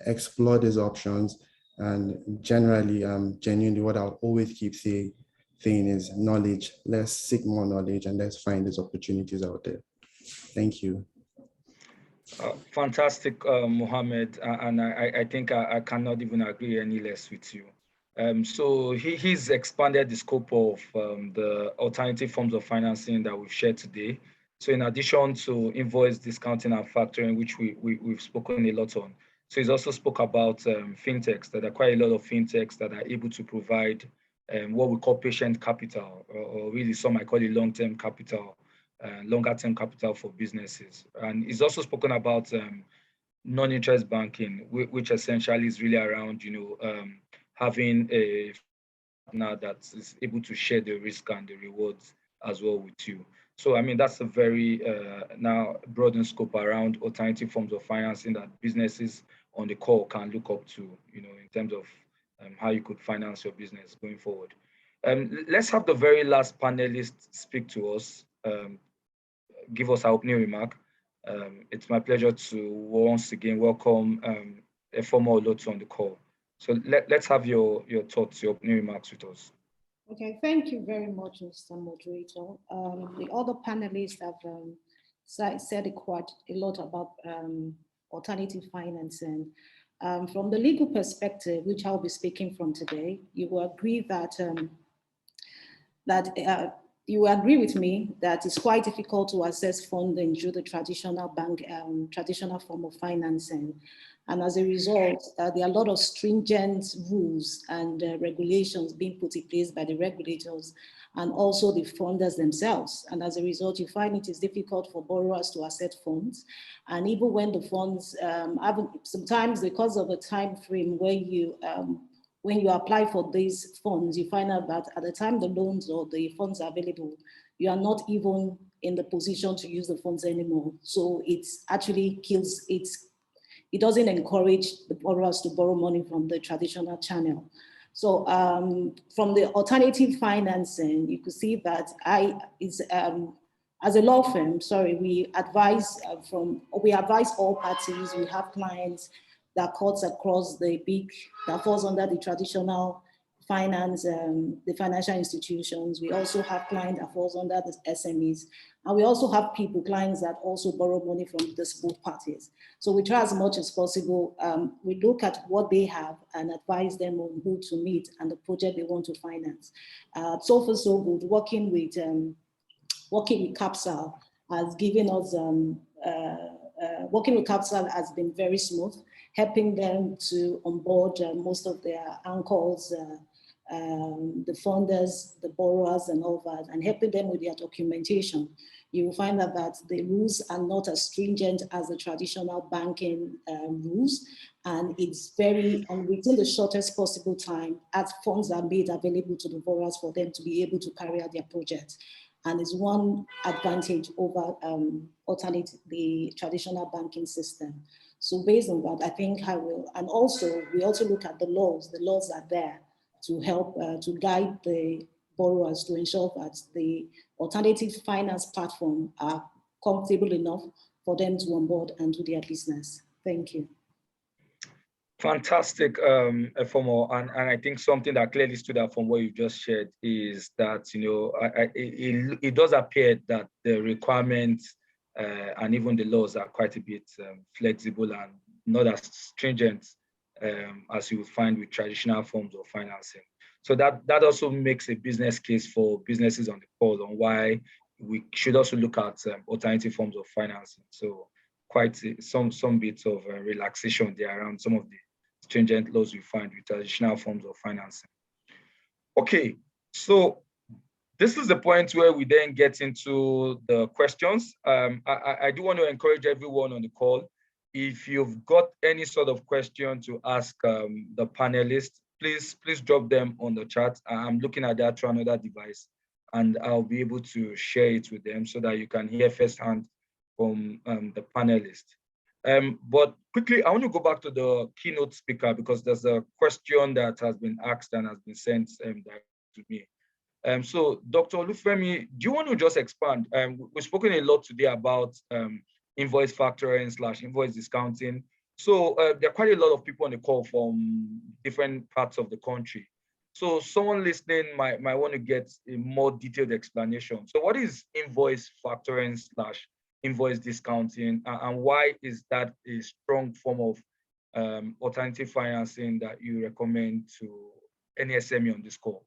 Explore these options, and generally, genuinely, what I'll always keep saying is knowledge. Let's seek more knowledge and let's find these opportunities out there. Thank you. Fantastic, Mohammed, and I think I cannot even agree any less with you. So he's expanded the scope of the alternative forms of financing that we've shared today. So in addition to invoice discounting and factoring, which we've spoken a lot on, so he's also spoke about fintechs. That are quite a lot of fintechs that are able to provide what we call patient capital, or really some might call it long-term capital, longer-term capital for businesses. And he's also spoken about non-interest banking, which essentially is really around, having a partner that is able to share the risk and the rewards as well with you. So, I mean, that's a very now broadened scope around alternative forms of financing that businesses on the call can look up to, in terms of how you could finance your business going forward. Let's have the very last panelist speak to us, give us our opening remark. It's my pleasure to once again welcome Efeomo Olotu on the call. So let's have your thoughts, your opening remarks with us. Okay, thank you very much, Mr. Moderator. The other panelists have said quite a lot about alternative financing. From the legal perspective, which I'll be speaking from today, you will agree that you agree with me that it's quite difficult to access funding through the traditional bank, traditional form of financing. And as a result, there are a lot of stringent rules and regulations being put in place by the regulators and also the funders themselves. And as a result, you find it is difficult for borrowers to access funds. And even when the funds, sometimes because of the time frame where when you apply for these funds, you find out that at the time the loans or the funds are available, you are not even in the position to use the funds anymore. So it's actually it doesn't encourage the borrowers to borrow money from the traditional channel. So from the alternative financing, you could see that as a law firm, we advise all parties. We have clients that cuts across that falls under the traditional finance, the financial institutions. We also have clients that falls under the SMEs. And we also have clients that also borrow money from both parties. So we try as much as possible. We look at what they have and advise them on who to meet and the project they want to finance. So far so good. Working with CAPSA has given us, working with CAPSA has been very smooth, helping them to onboard most of their anchors, the funders, the borrowers and all that, and helping them with their documentation. you will find that the rules are not as stringent as the traditional banking rules. And it's very, within the shortest possible time, as funds are made available to the borrowers for them to be able to carry out their projects. And it's one advantage over the traditional banking system. So based on that, I think I will, and also we also look at the laws. The laws are there to help, to guide the borrowers to ensure that the alternative finance platform are comfortable enough for them to onboard and do their business. Thank you. Fantastic, Efeomo, and I think something that clearly stood out from what you just shared is that, you know, it does appear that the requirements and even the laws are quite a bit flexible and not as stringent as you would find with traditional forms of financing. So that also makes a business case for businesses on the call on why we should also look at alternative forms of financing. So quite some bits of relaxation there around some of the stringent laws we find with traditional forms of financing. Okay, so this is the point where we then get into the questions. I do want to encourage everyone on the call, if you've got any sort of question to ask the panelists, please drop them on the chat. I'm looking at that through another device, and I'll be able to share it with them so that you can hear firsthand from the panelists. But quickly, I want to go back to the keynote speaker because there's a question that has been asked and has been sent to me. So Dr. Olufemi, do you want to just expand? We've spoken a lot today about invoice factoring / invoice discounting. So there are quite a lot of people on the call from different parts of the country. So someone listening might want to get a more detailed explanation. So what is invoice factoring / invoice discounting, and why is that a strong form of alternative financing that you recommend to any SME on this call?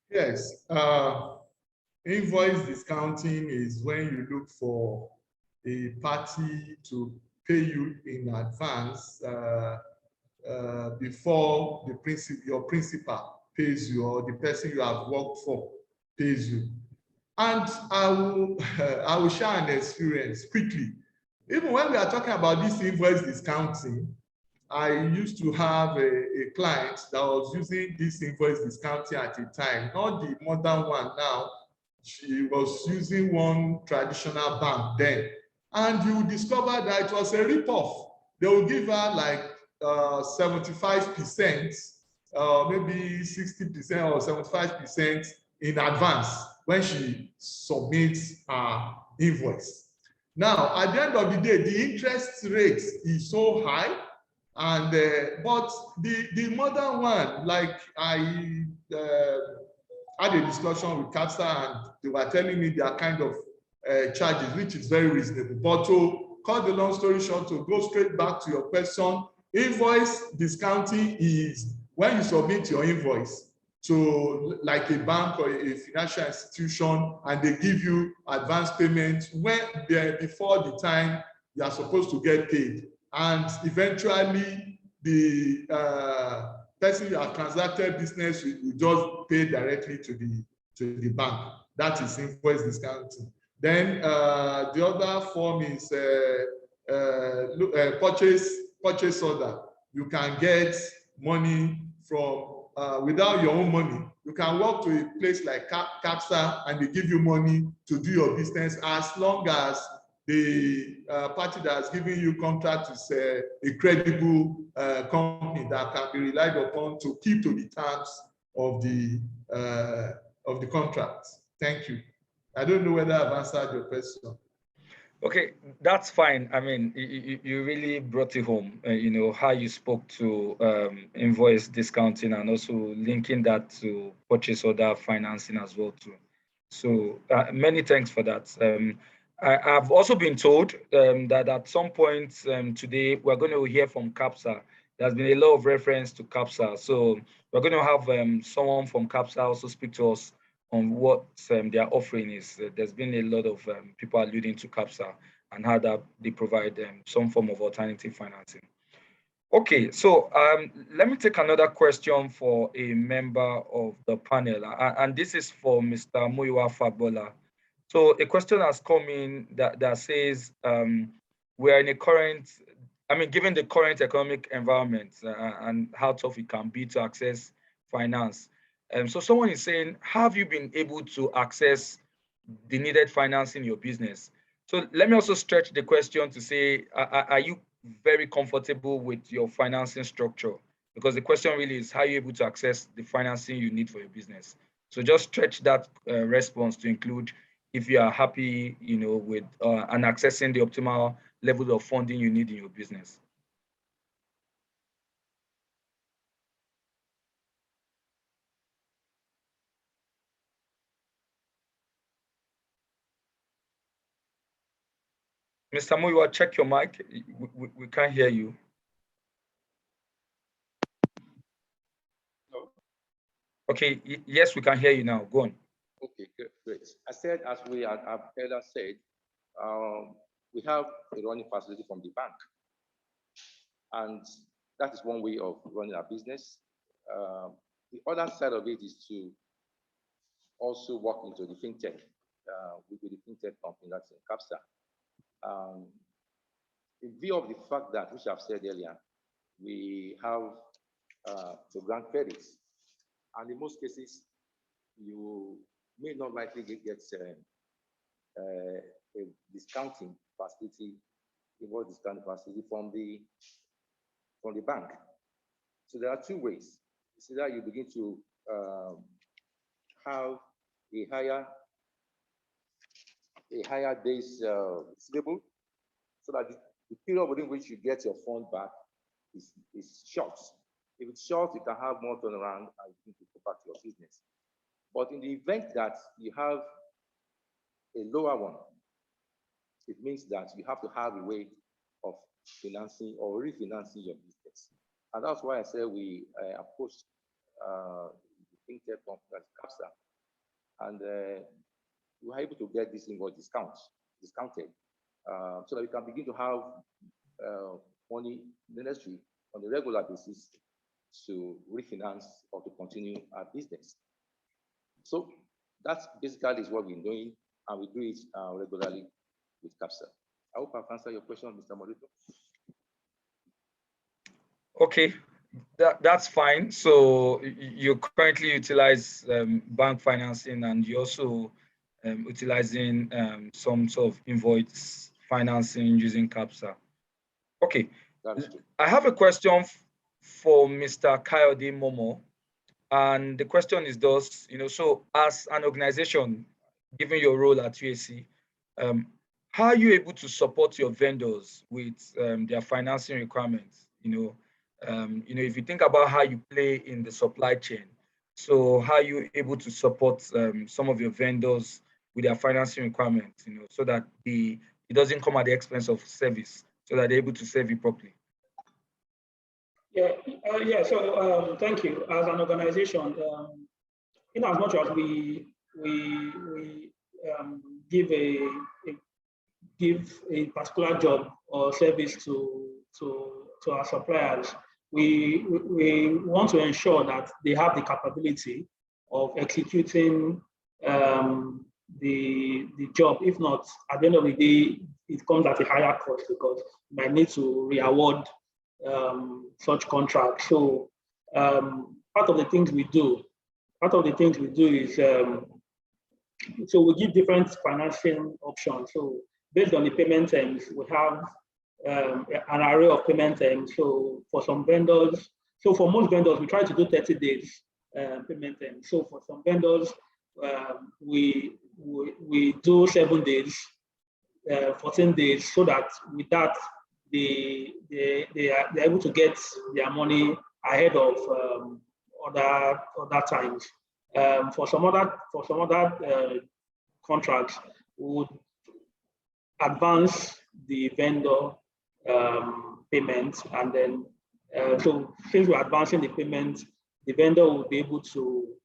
Yes, invoice discounting is when you look for a party to pay you in advance before your principal pays you, or the person you have worked for pays you. And I will share an experience quickly. Even when we are talking about this invoice discounting, I used to have a client that was using this invoice discounting at a time, not the modern one now. She was using one traditional bank then. And you discover that it was a ripoff. They will give her like 75%, maybe 60% or 75% in advance when she submits her invoice. Now, at the end of the day, the interest rate is so high, and but the modern one, like I had a discussion with CAPSA, and they were telling me their kind of charges, which is very reasonable. But to cut the long story short, to go straight back to your question, invoice discounting is when you submit your invoice to like a bank or a financial institution, and they give you advance payment before the time you are supposed to get paid. And eventually the person you have transacted business with will just pay directly to the bank. That is invoice discounting. Then the other form is purchase order. You can get money from without your own money. You can walk to a place like CAPSA and they give you money to do your business, as long as the party that has given you contract is a credible company that can be relied upon to keep to the terms of the contract. Thank you. I don't know whether I've answered your question. Okay, that's fine. I mean, you really brought it home, you know, how you spoke to invoice discounting and also linking that to purchase order financing as well too. So many thanks for that. I've also been told that at some point today, we're going to hear from CAPSA. There's been a lot of reference to CAPSA. So we're going to have someone from CAPSA also speak to us on what their offering is. There's been a lot of people alluding to CAPSA and how that they provide some form of alternative financing. Okay, so let me take another question for a member of the panel, and this is for Mr. Muyiwa Fagbola. So a question has come in that says, we are in a current, given the current economic environment and how tough it can be to access finance. So someone is saying, have you been able to access the needed finance in your business? So let me also stretch the question to say, are you very comfortable with your financing structure? Because the question really is, how are you able to access the financing you need for your business? So just stretch that response to include if you are happy, with and accessing the optimal level of funding you need in your business. Mr. Muyiwa, check your mic. We can't hear you. Okay, yes, we can hear you now. Go on. Okay, great. I said, as we have earlier said, we have a running facility from the bank. And that is one way of running our business. The other side of it is to also work into the fintech, with the fintech company that's in CAPSA. In view of the fact that, which I've said earlier, we have to grant credits, and in most cases, you may not likely get a discounting facility, invoice discounting facility from the bank. So there are two ways. So that you begin to have a higher days receivable, so that the period within which you get your fund back is short. If it's short, you can have more turnaround and you need to go back to your business. But in the event that you have a lower one, it means that you have to have a way of financing or refinancing your business. And that's why I say we approached the fintech company, CAPSA, and we were able to get this invoice discounted, so that we can begin to have money necessary on a regular basis to refinance or to continue our business. So that's basically is what we're doing, and we do it regularly with CAPSA. I hope I've answered your question, Mr. Olotu. Okay, that's fine. So you currently utilize bank financing, and you also utilizing some sort of invoice financing using CAPSA. Okay, I have a question for Mr. Kayode Momoh, and the question is thus, so as an organization, given your role at UAC, how are you able to support your vendors with their financing requirements? If you think about how you play in the supply chain, so how are you able to support some of your vendors with their financing requirements, so that it doesn't come at the expense of service, so that they're able to serve you properly? So thank you. As an organization, in as much as we give a particular job or service to our suppliers, we want to ensure that they have the capability of executing the job. If not, at the end of the day, it comes at a higher cost, because you might need to re-award such contracts. So part of the things we do is, so we give different financing options. So based on the payment terms, we have an array of payment terms. So for some vendors, so for most vendors, we try to do 30 days payment terms. So for some vendors, we do 7 days, 14 days, so that with that, they're able to get their money ahead of other times. For some other contracts, we would advance the vendor payment, and then so since we're advancing the payment, the vendor will be able to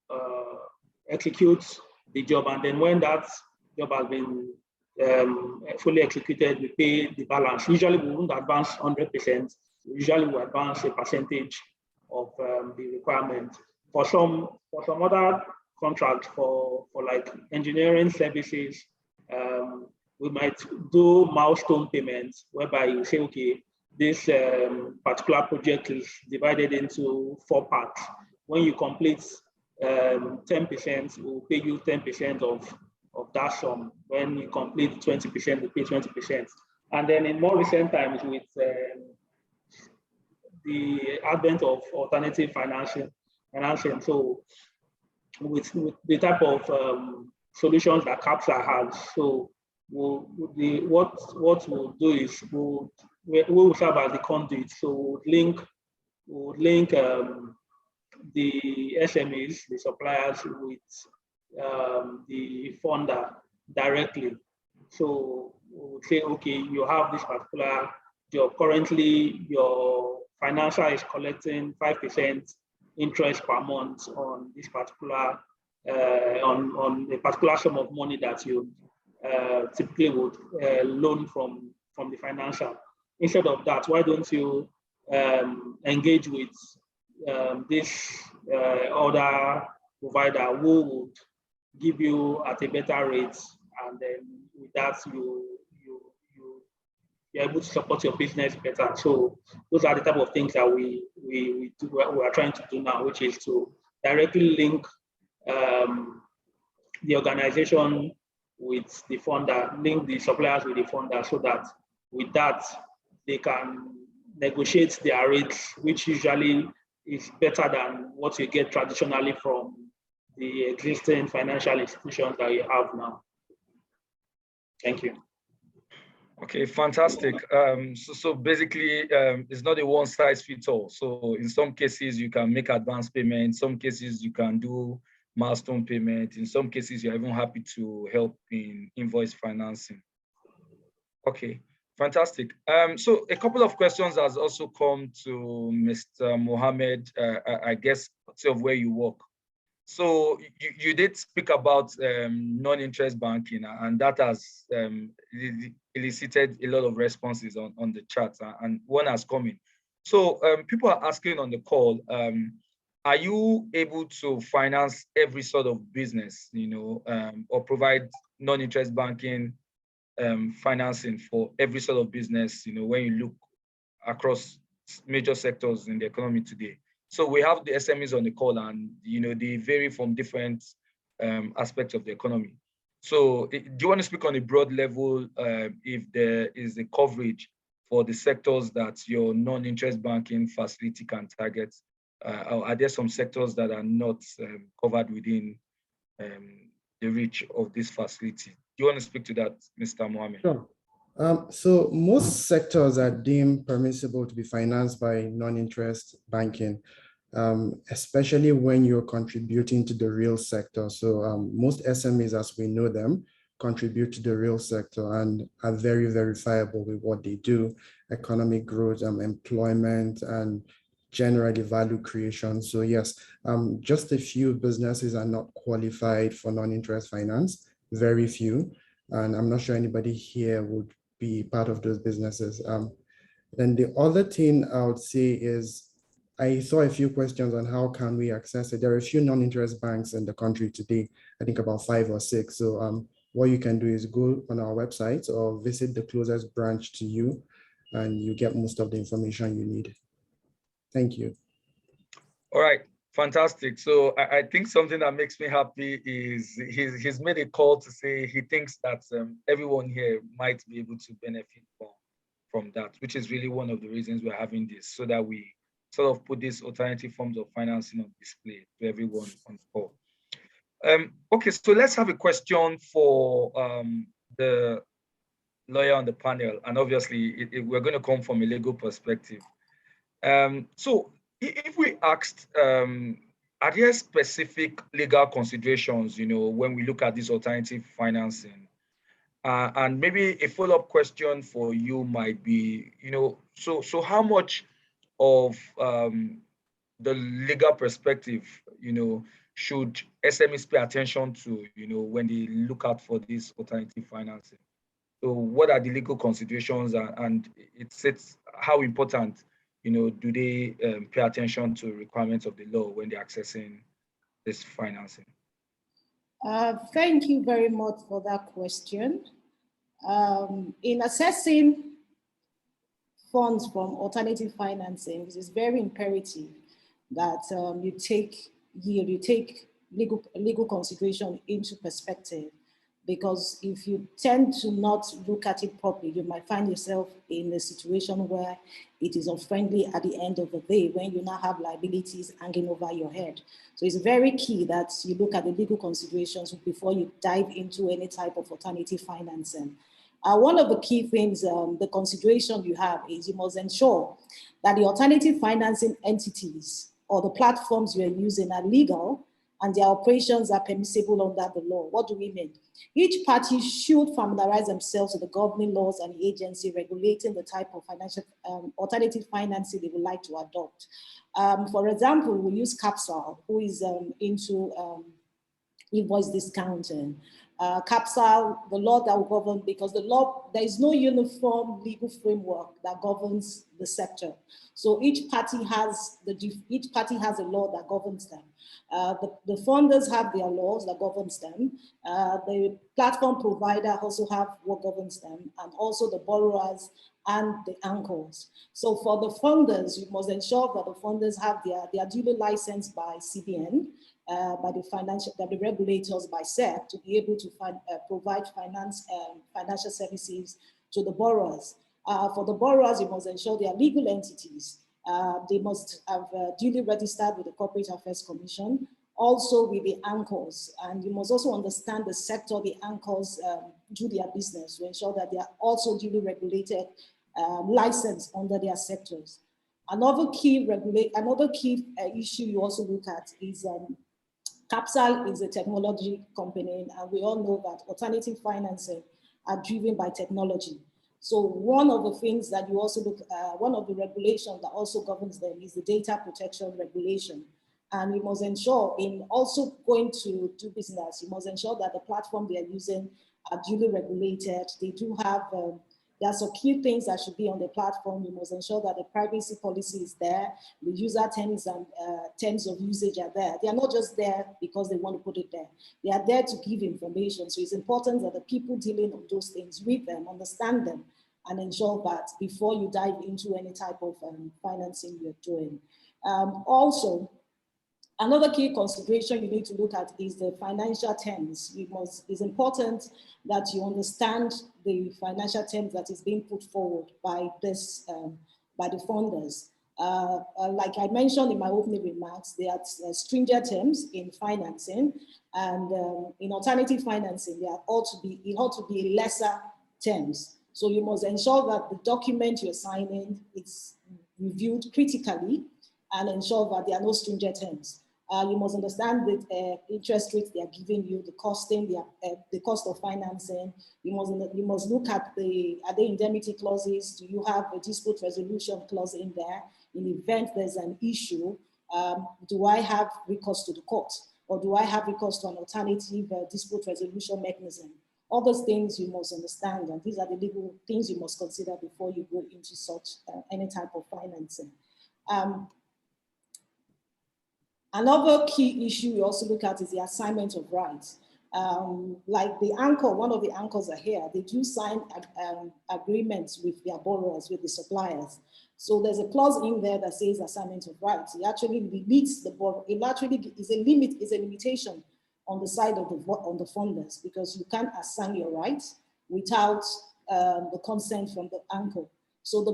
execute the job, and then when that job has been fully executed, we pay the balance. Usually we won't advance 100%. Usually we advance a percentage of the requirement. For some other contracts, for like engineering services, We might do milestone payments whereby you say, okay, this particular project is divided into 4 parts. When you complete 10%, we'll pay you 10% of that sum. When you complete 20%, we pay 20%. And then in more recent times, with the advent of alternative financing, so with the type of solutions that CAPSA has, so what we'll do is we will serve as the conduit. So we'll link the SMEs, the suppliers, with the funder directly. So we'll say, okay, you have this particular job. Currently, your financial is collecting 5% interest per month on this particular on a particular sum of money that you typically would loan from the financial. Instead of that, why don't you engage with this other provider who would give you at a better rate, and then with that you're able to support your business better. So those are the type of things that we are trying to do now, which is to directly link the organization with the funder, link the suppliers with the funder, so that with that they can negotiate their rates, which usually is better than what you get traditionally from the existing financial institutions that you have now. Thank you. Okay, fantastic. So basically, it's not a one-size-fits-all. So in some cases, you can make advance payment. In some cases, you can do milestone payment. In some cases, you're even happy to help in invoice financing. Okay, fantastic. So a couple of questions has also come to Mr. Mohammed, I guess, of where you work. So you did speak about non-interest banking, and that has elicited a lot of responses on the chat, and one has come in. So people are asking on the call, are you able to finance every sort of business, or provide non-interest banking financing for every sort of business, when you look across major sectors in the economy today? So we have the SMEs on the call, and they vary from different aspects of the economy. So do you want to speak on a broad level if there is a coverage for the sectors that your non-interest banking facility can target? Or are there some sectors that are not covered within the reach of this facility? Do you want to speak to that, Mr. Mohammed? Sure. So most sectors are deemed permissible to be financed by non-interest banking, especially when you're contributing to the real sector. So most SMEs, as we know them, contribute to the real sector and are very verifiable with what they do: economic growth, employment, and generally value creation. So yes, just a few businesses are not qualified for non-interest finance, very few. And I'm not sure anybody here would be part of those businesses. Then the other thing I would say is, I saw a few questions on how can we access it. There are a few non-interest banks in the country today, I think about 5 or 6. So what you can do is go on our website or visit the closest branch to you, and you get most of the information you need. Thank you. All right, fantastic. So I think something that makes me happy is he's made a call to say he thinks that everyone here might be able to benefit from that, which is really one of the reasons we're having this, so that we sort of put these alternative forms of financing on display to everyone on the call. Okay, so let's have a question for the lawyer on the panel, and obviously we're going to come from a legal perspective. So if we asked, are there specific legal considerations, when we look at this alternative financing? And maybe a follow-up question for you might be, so how much of the legal perspective, should SMEs pay attention to, when they look out for this alternative financing? So what are the legal considerations, and it's how important, do they pay attention to requirements of the law when they're accessing this financing? Thank you very much for that question. In assessing funds from alternative financing, it is very imperative that you take yield, you take legal consideration into perspective, because if you tend to not look at it properly, you might find yourself in a situation where it is unfriendly at the end of the day, when you now have liabilities hanging over your head. So it's very key that you look at the legal considerations before you dive into any type of alternative financing. One of the key things, the consideration you have is you must ensure that the alternative financing entities or the platforms you are using are legal and their operations are permissible under the law. What do we mean? Each party should familiarize themselves with the governing laws and the agency regulating the type of financial alternative financing they would like to adopt. For example, we use CAPSA, who is into invoice discounting. CAPSA, the law that will govern, because there is no uniform legal framework that governs the sector. So each party has a law that governs them. The funders have their laws that governs them. The platform provider also have what governs them, and also the borrowers and the anchors. So for the funders, you must ensure that the funders have their duly licensed by CBN, by the regulators, by SEC, to be able to provide financial services to the borrowers. For the borrowers, you must ensure they are legal entities. They must have duly registered with the Corporate Affairs Commission, also with the anchors. And you must also understand the sector the anchors do their business to ensure that they are also duly regulated, licensed under their sectors. Another key issue you also look at is CAPSA is a technology company, and we all know that alternative financing are driven by technology. So one of the things that you also look at, one of the regulations that also governs them is the data protection regulation. And we must ensure, in also going to do business, you must ensure that the platform they are using are duly regulated. They do have, there are some key things that should be on the platform. You must ensure that the privacy policy is there, the user terms and terms of usage are there. They are not just there because they want to put it there. They are there to give information. So it's important that the people dealing with those things read them, understand them, and ensure that before you dive into any type of financing you're doing. Also, another key consideration you need to look at is the financial terms. It's important that you understand the financial terms that is being put forward by by the funders. Like I mentioned in my opening remarks, there are stringent terms in financing, and in alternative financing, it ought to be lesser terms. So you must ensure that the document you're signing is reviewed critically and ensure that there are no stringent terms. You must understand the interest rates they are giving you, the costing, the cost of financing. You must look at are there indemnity clauses? Do you have a dispute resolution clause in there? In the event there's an issue, do I have recourse to the court, or do I have recourse to an alternative dispute resolution mechanism? All those things you must understand, and these are the legal things you must consider before you go into such any type of financing. Another key issue you also look at is the assignment of rights. Like the anchor, one of the anchors are here, they do sign agreements with their borrowers, with the suppliers. So there's a clause in there that says assignment of rights. It actually limits the borrower. It actually is a limitation on the side of the funders, because you can't assign your rights without the consent from the anchor. So the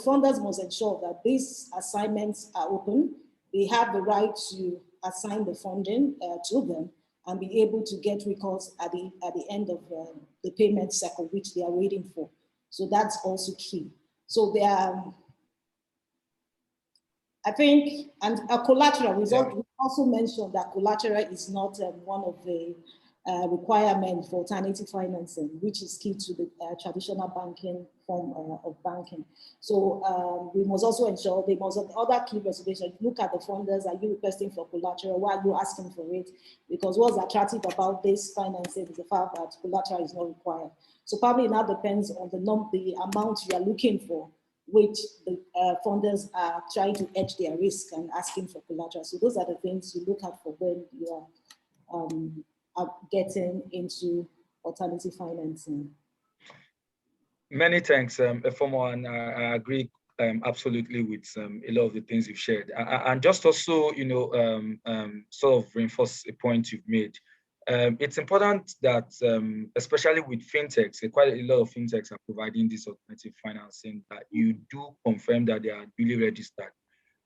funders must ensure that these assignments are open. They have the right to assign the funding to them and be able to get recourse at the end of the payment cycle, which they are waiting for. So that's also key. So there are, I think, and a collateral result. We also mentioned that collateral is not one of the requirements for alternative financing, which is key to the traditional banking form of banking. So we must also ensure they must have other key reservations. Look at the funders. Are you requesting for collateral? Why are you asking for it? Because what's attractive about this financing is the fact that collateral is not required. So probably now depends on the amount you are looking for, which the funders are trying to hedge their risk and asking for collateral. So those are the things you look at for when you are getting into alternative financing? Many thanks, Efeomo, and I agree absolutely with a lot of the things you've shared. And just also, sort of reinforce a point you've made. It's important that, especially with fintechs, quite a lot of fintechs are providing this alternative financing, that you do confirm that they are duly registered.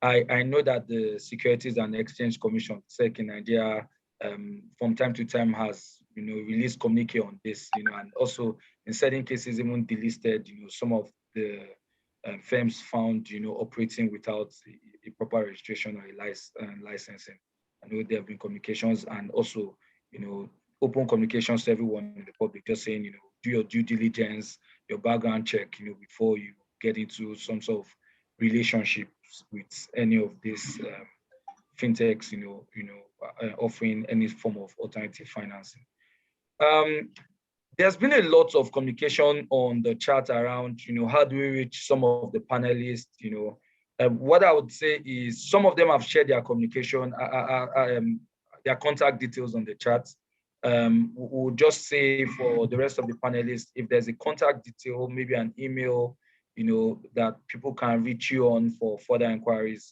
I know that the Securities and Exchange Commission, SEC in Nigeria, from time to time has released communique on this, and also in certain cases even delisted some of the firms found operating without a proper registration or a licensing. I know there have been communications and also open communications to everyone in the public, just saying do your due diligence, your background check before you get into some sort of relationships with any of these fintechs offering any form of alternative financing. There's been a lot of communication on the chat around, how do we reach some of the panelists? What I would say is some of them have shared their communication, their contact details on the chat. We'll just say for the rest of the panelists, if there's a contact detail, maybe an email, that people can reach you on for further inquiries,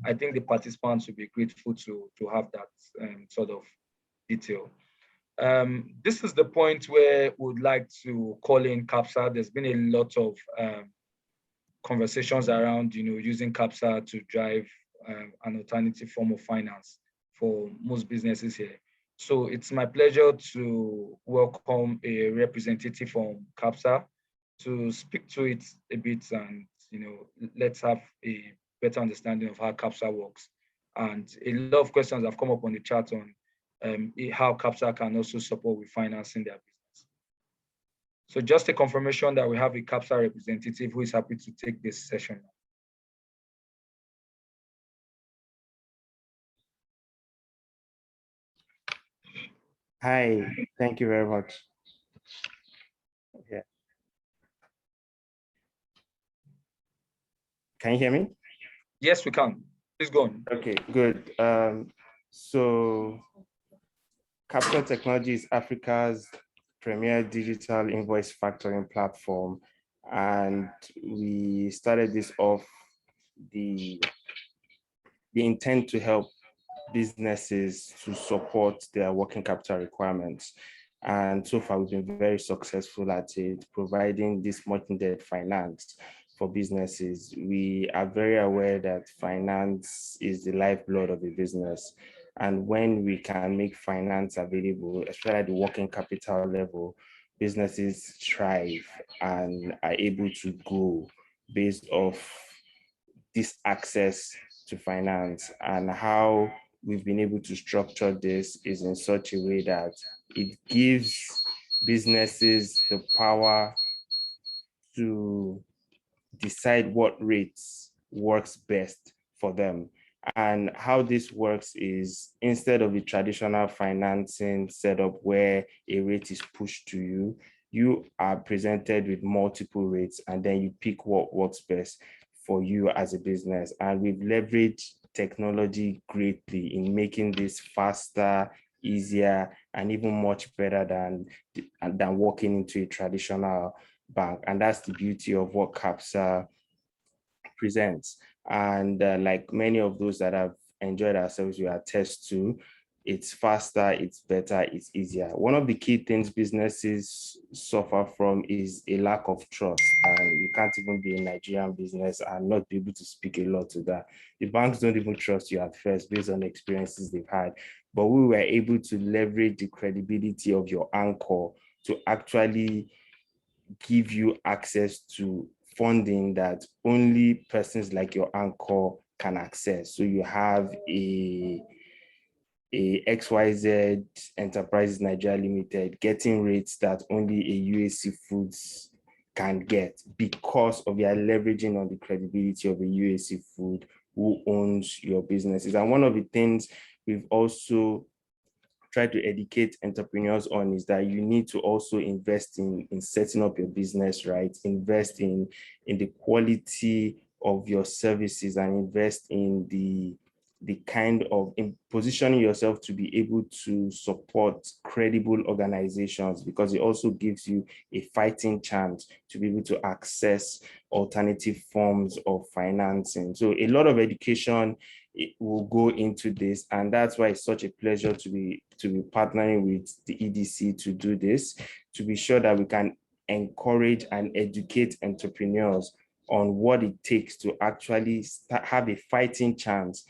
I think the participants will be grateful to have that sort of detail. This is the point where we'd like to call in CAPSA. There's been a lot of conversations around, using CAPSA to drive an alternative form of finance for most businesses here. So it's my pleasure to welcome a representative from CAPSA to speak to it a bit, and let's have a better understanding of how CAPSA works. And a lot of questions have come up on the chat on how CAPSA can also support with financing their business. So just a confirmation that we have a CAPSA representative who is happy to take this session. Hi, thank you very much. Yeah. Can you hear me? Yes, we can. Please go on. Okay, good. So CAPSA Technology is Africa's premier digital invoice factoring platform. And we started this off the intent to help businesses to support their working capital requirements. And so far, we've been very successful at it, providing this much needed finance for businesses. We are very aware that finance is the lifeblood of a business. And when we can make finance available, especially at the working capital level, businesses thrive and are able to grow based off this access to finance. And how we've been able to structure this is in such a way that it gives businesses the power to decide what rates works best for them. And how this works is, instead of a traditional financing setup where a rate is pushed to you, you are presented with multiple rates and then you pick what works best for you as a business. And we've leveraged technology greatly in making this faster, easier, and even much better than walking into a traditional bank. And that's the beauty of what CAPSA presents. And like many of those that have enjoyed our service, we attest to, it's faster, it's better, it's easier. One of the key things businesses suffer from is a lack of trust. And you can't even be a Nigerian business and not be able to speak a lot to that. The banks don't even trust you at first based on the experiences they've had. But we were able to leverage the credibility of your anchor to actually give you access to funding that only persons like your anchor can access. So you have a XYZ Enterprises Nigeria Limited getting rates that only a UAC Foods can get because of your leveraging on the credibility of a UAC Food who owns your businesses. And one of the things we've also tried to educate entrepreneurs on is that you need to also invest in setting up your business, right? Invest in the quality of your services and invest in the the kind of in positioning yourself to be able to support credible organizations, because it also gives you a fighting chance to be able to access alternative forms of financing. So a lot of education will go into this, and that's why it's such a pleasure to be partnering with the EDC to do this, to be sure that we can encourage and educate entrepreneurs on what it takes to actually have a fighting chance,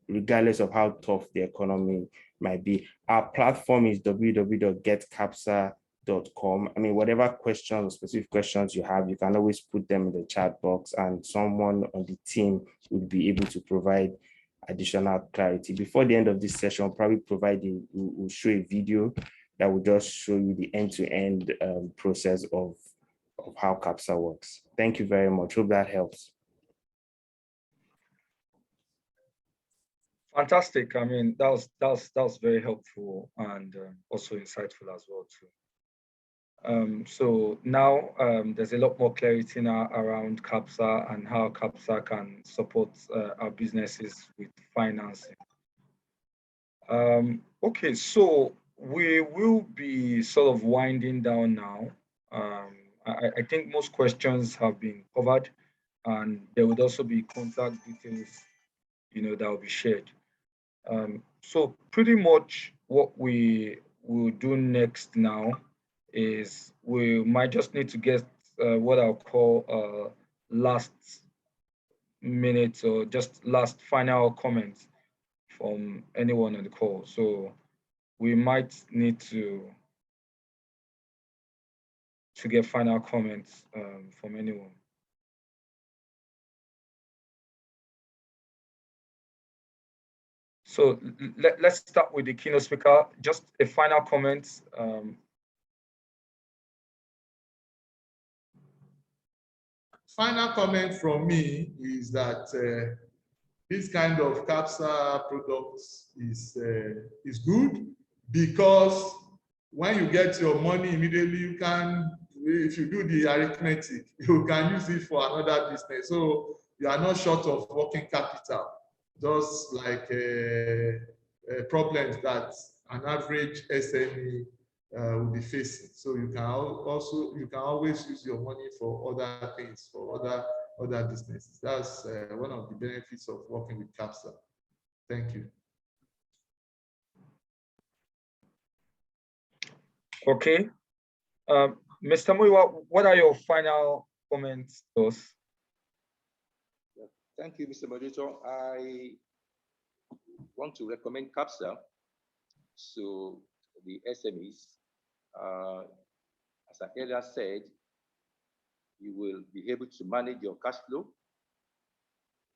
regardless of how tough the economy might be. Our platform is www.getcapsa.com. I mean, whatever questions or specific questions you have, you can always put them in the chat box, and someone on the team will be able to provide additional clarity. Before the end of this session, we'll probably we'll show a video that will just show you the end-to-end process of how CAPSA works. Thank you very much. Hope that helps. Fantastic. I mean, that was very helpful and also insightful as well too. So now there's a lot more clarity now around CAPSA and how CAPSA can support our businesses with financing. Okay, so we will be sort of winding down now. I think most questions have been covered, and there would also be contact details, that will be shared. So pretty much what we will do next now is we might just need to get what I'll call last minute or just last final comments from anyone on the call. So we might need to get final comments from anyone. So let's start with the keynote speaker. Just a final comment. Final comment from me is that this kind of CAPSA products is good, because when you get your money immediately, you can, if you do the arithmetic, you can use it for another business. So you are not short of working capital, just like problems that an average SME will be facing. So you can always use your money for other things, for other businesses. That's one of the benefits of working with CAPSA. Thank you. Okay. Mr. Muyiwa, what are your final comments to us? Thank you, Mr. Moderator. I want to recommend CAPSA to the SMEs. As I earlier said, you will be able to manage your cash flow.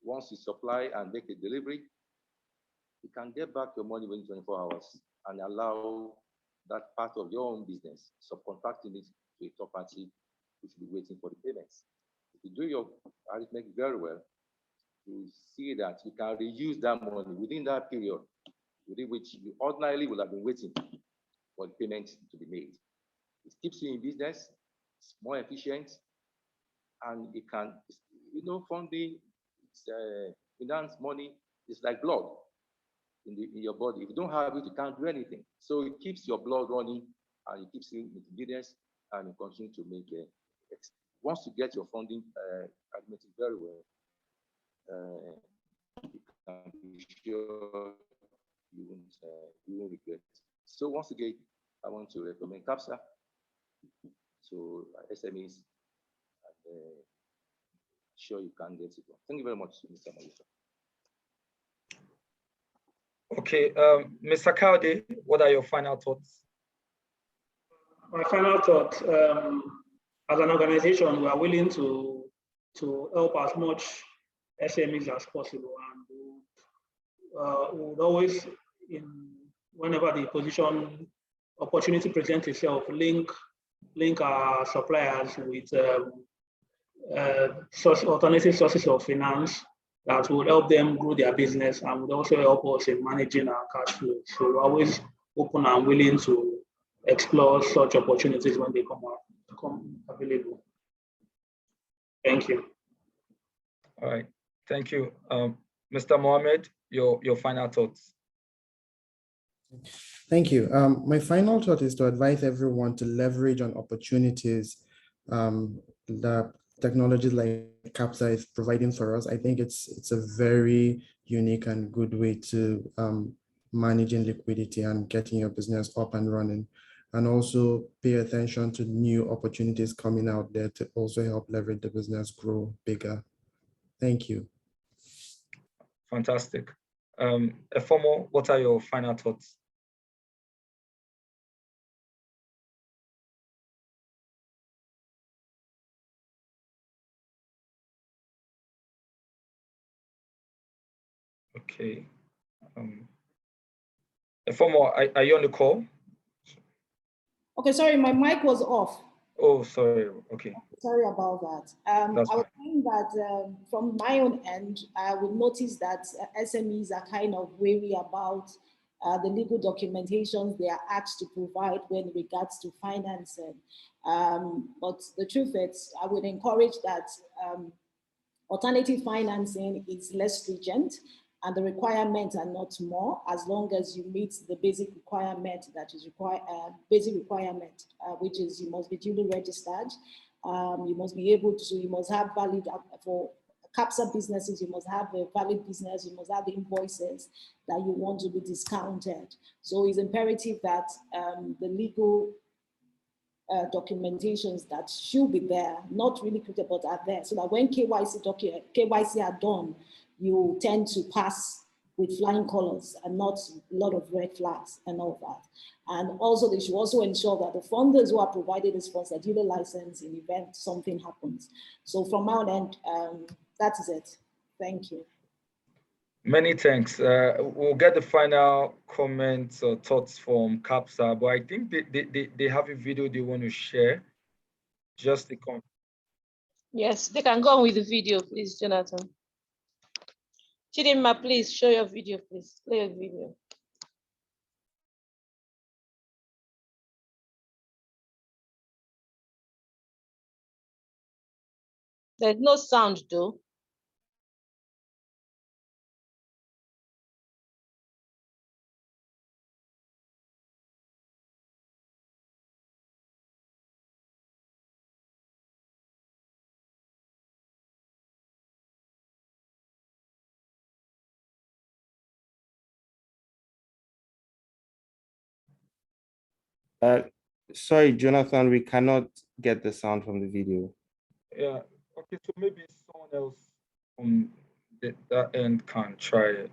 Once you supply and make a delivery, you can get back your money within 24 hours and allow that part of your own business, subcontracting it to a third party, which will be waiting for the payments. If you do your arithmetic very well, you see that you can reuse that money within that period, within which you ordinarily would have been waiting for the payment to be made. It keeps you in business, it's more efficient, and it can, funding, finance money is like blood in your body. If you don't have it, you can't do anything. So it keeps your blood running, and it keeps you in business, and you continue to make it. Once you get your funding admitted very well, you can be sure you won't regret. So once again, I want to recommend CAPSA to SMEs, and sure you can get it. Thank you very much, Mr. Momoh. Okay, Mr. Kayode, what are your final thoughts? My final thought, as an organization, we are willing to help as much SMEs as possible, and we would always, whenever the opportunity presents itself, link our suppliers with alternative sources of finance that will help them grow their business and would also help us in managing our cash flow. So we're always open and willing to explore such opportunities when they become available. Thank you. All right, thank you. Mr. Mohammed, your final thoughts. Thank you. My final thought is to advise everyone to leverage on opportunities that technologies like CAPSA is providing for us. I think it's a very unique and good way to managing liquidity and getting your business up and running, and also pay attention to new opportunities coming out there to also help leverage the business grow bigger. Thank you. Fantastic. Efeomo, what are your final thoughts? Okay. Efeomo, are you on the call? Okay, sorry, my mic was off. Oh, sorry. Okay. Sorry about that. I was saying that from my own end, I would notice that SMEs are kind of wary about the legal documentations they are asked to provide when regards to financing. But the truth is, I would encourage that alternative financing is less stringent and the requirements are not more, as long as you meet the basic requirement that is required, which is you must be duly registered. You must be able to, you must have valid, for CAPSA businesses, you must have a valid business, you must have invoices that you want to be discounted. So it's imperative that the legal documentations that should be there, not really critical, but are there, so that when KYC are done, you tend to pass with flying colors and not a lot of red flags and all that. And also they should also ensure that the funders who are provided this funds are duly licensed in event something happens. So from our end, that is it. Thank you. Many thanks. We'll get the final comments or thoughts from CAPSA, but I think they have a video they want to share. Just to come. Yes, they can go on with the video, please, Jonathan. Chidinma, please show your video, please. Play your video. There's no sound though. Sorry, Jonathan, we cannot get the sound from the video. Yeah, okay, so maybe someone else on that end can try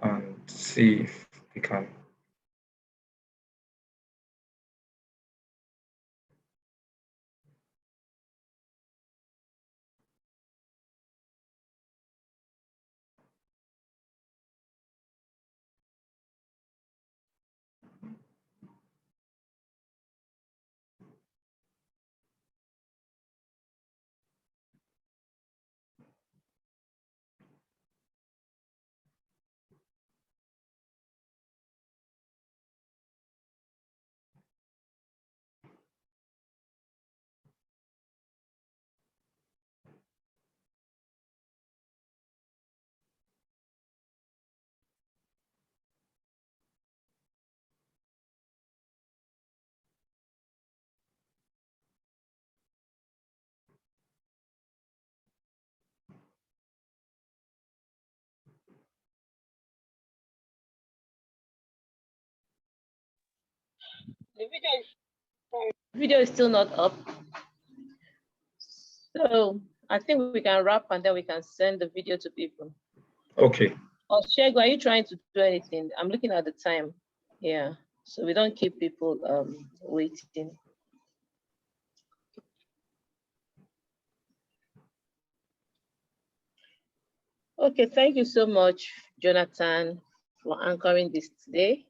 and see if we can. The video is still not up. So I think we can wrap and then we can send the video to people. Okay. Or Shego, are you trying to do anything? I'm looking at the time. Yeah. So we don't keep people waiting. Okay, thank you so much, Jonathan, for anchoring this today.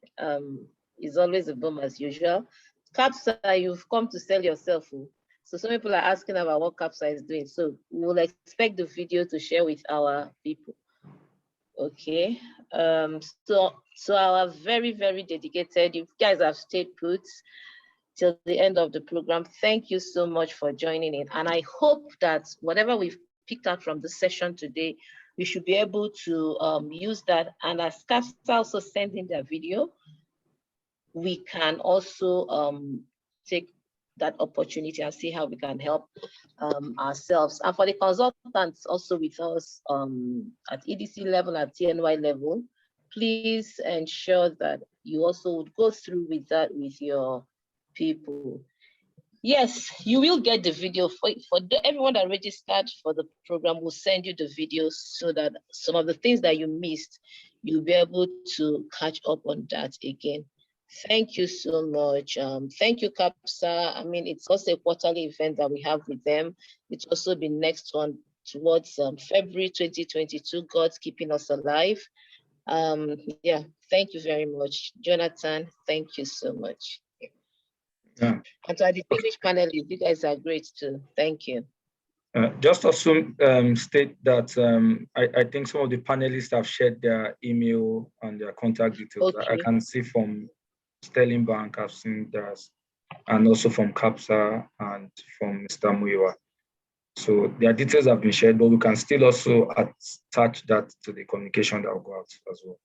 It's always a boom as usual. CAPSA, you've come to sell yourself. So some people are asking about what CAPSA is doing. So we will expect the video to share with our people. Okay. So our very, very dedicated, you guys have stayed put till the end of the program. Thank you so much for joining in. And I hope that whatever we've picked out from the session today we should be able to use that. And as CAPSA also sent in their video, we can also take that opportunity and see how we can help ourselves. And for the consultants also with us at EDC level, at TNY level, please ensure that you also would go through with that with your people. Yes, you will get the video for everyone that registered for the program. Will send you the videos so that some of the things that you missed, you'll be able to catch up on that again. Thank you so much. Thank you, CAPSA. I mean, it's also a quarterly event that we have with them. It's also the next one towards February 2022. God's keeping us alive. Yeah, thank you very much. Jonathan, thank you so much. Yeah. And to our distinguished panelists, you guys are great too. Thank you. Just also state that I think some of the panelists have shared their email and their contact details. Okay. I can see from Sterling Bank, I've seen that, and also from CAPSA and from Mr. Muyiwa. So their details have been shared, but we can still also attach that to the communication that will go out as well.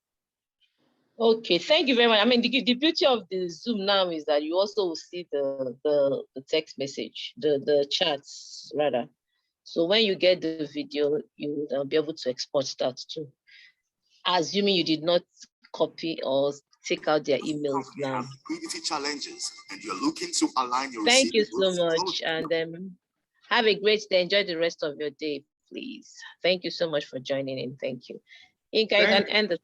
Okay, thank you very much. I mean, the beauty of the Zoom now is that you also will see the text message, the chats rather. So when you get the video, you will be able to export that too. Assuming you did not copy or take out their emails now. Liquidity challenges, and you're looking to align your Thank you so much, and have a great day. Enjoy the rest of your day, please. Thank you so much for joining in. Thank you. Inka, you can end the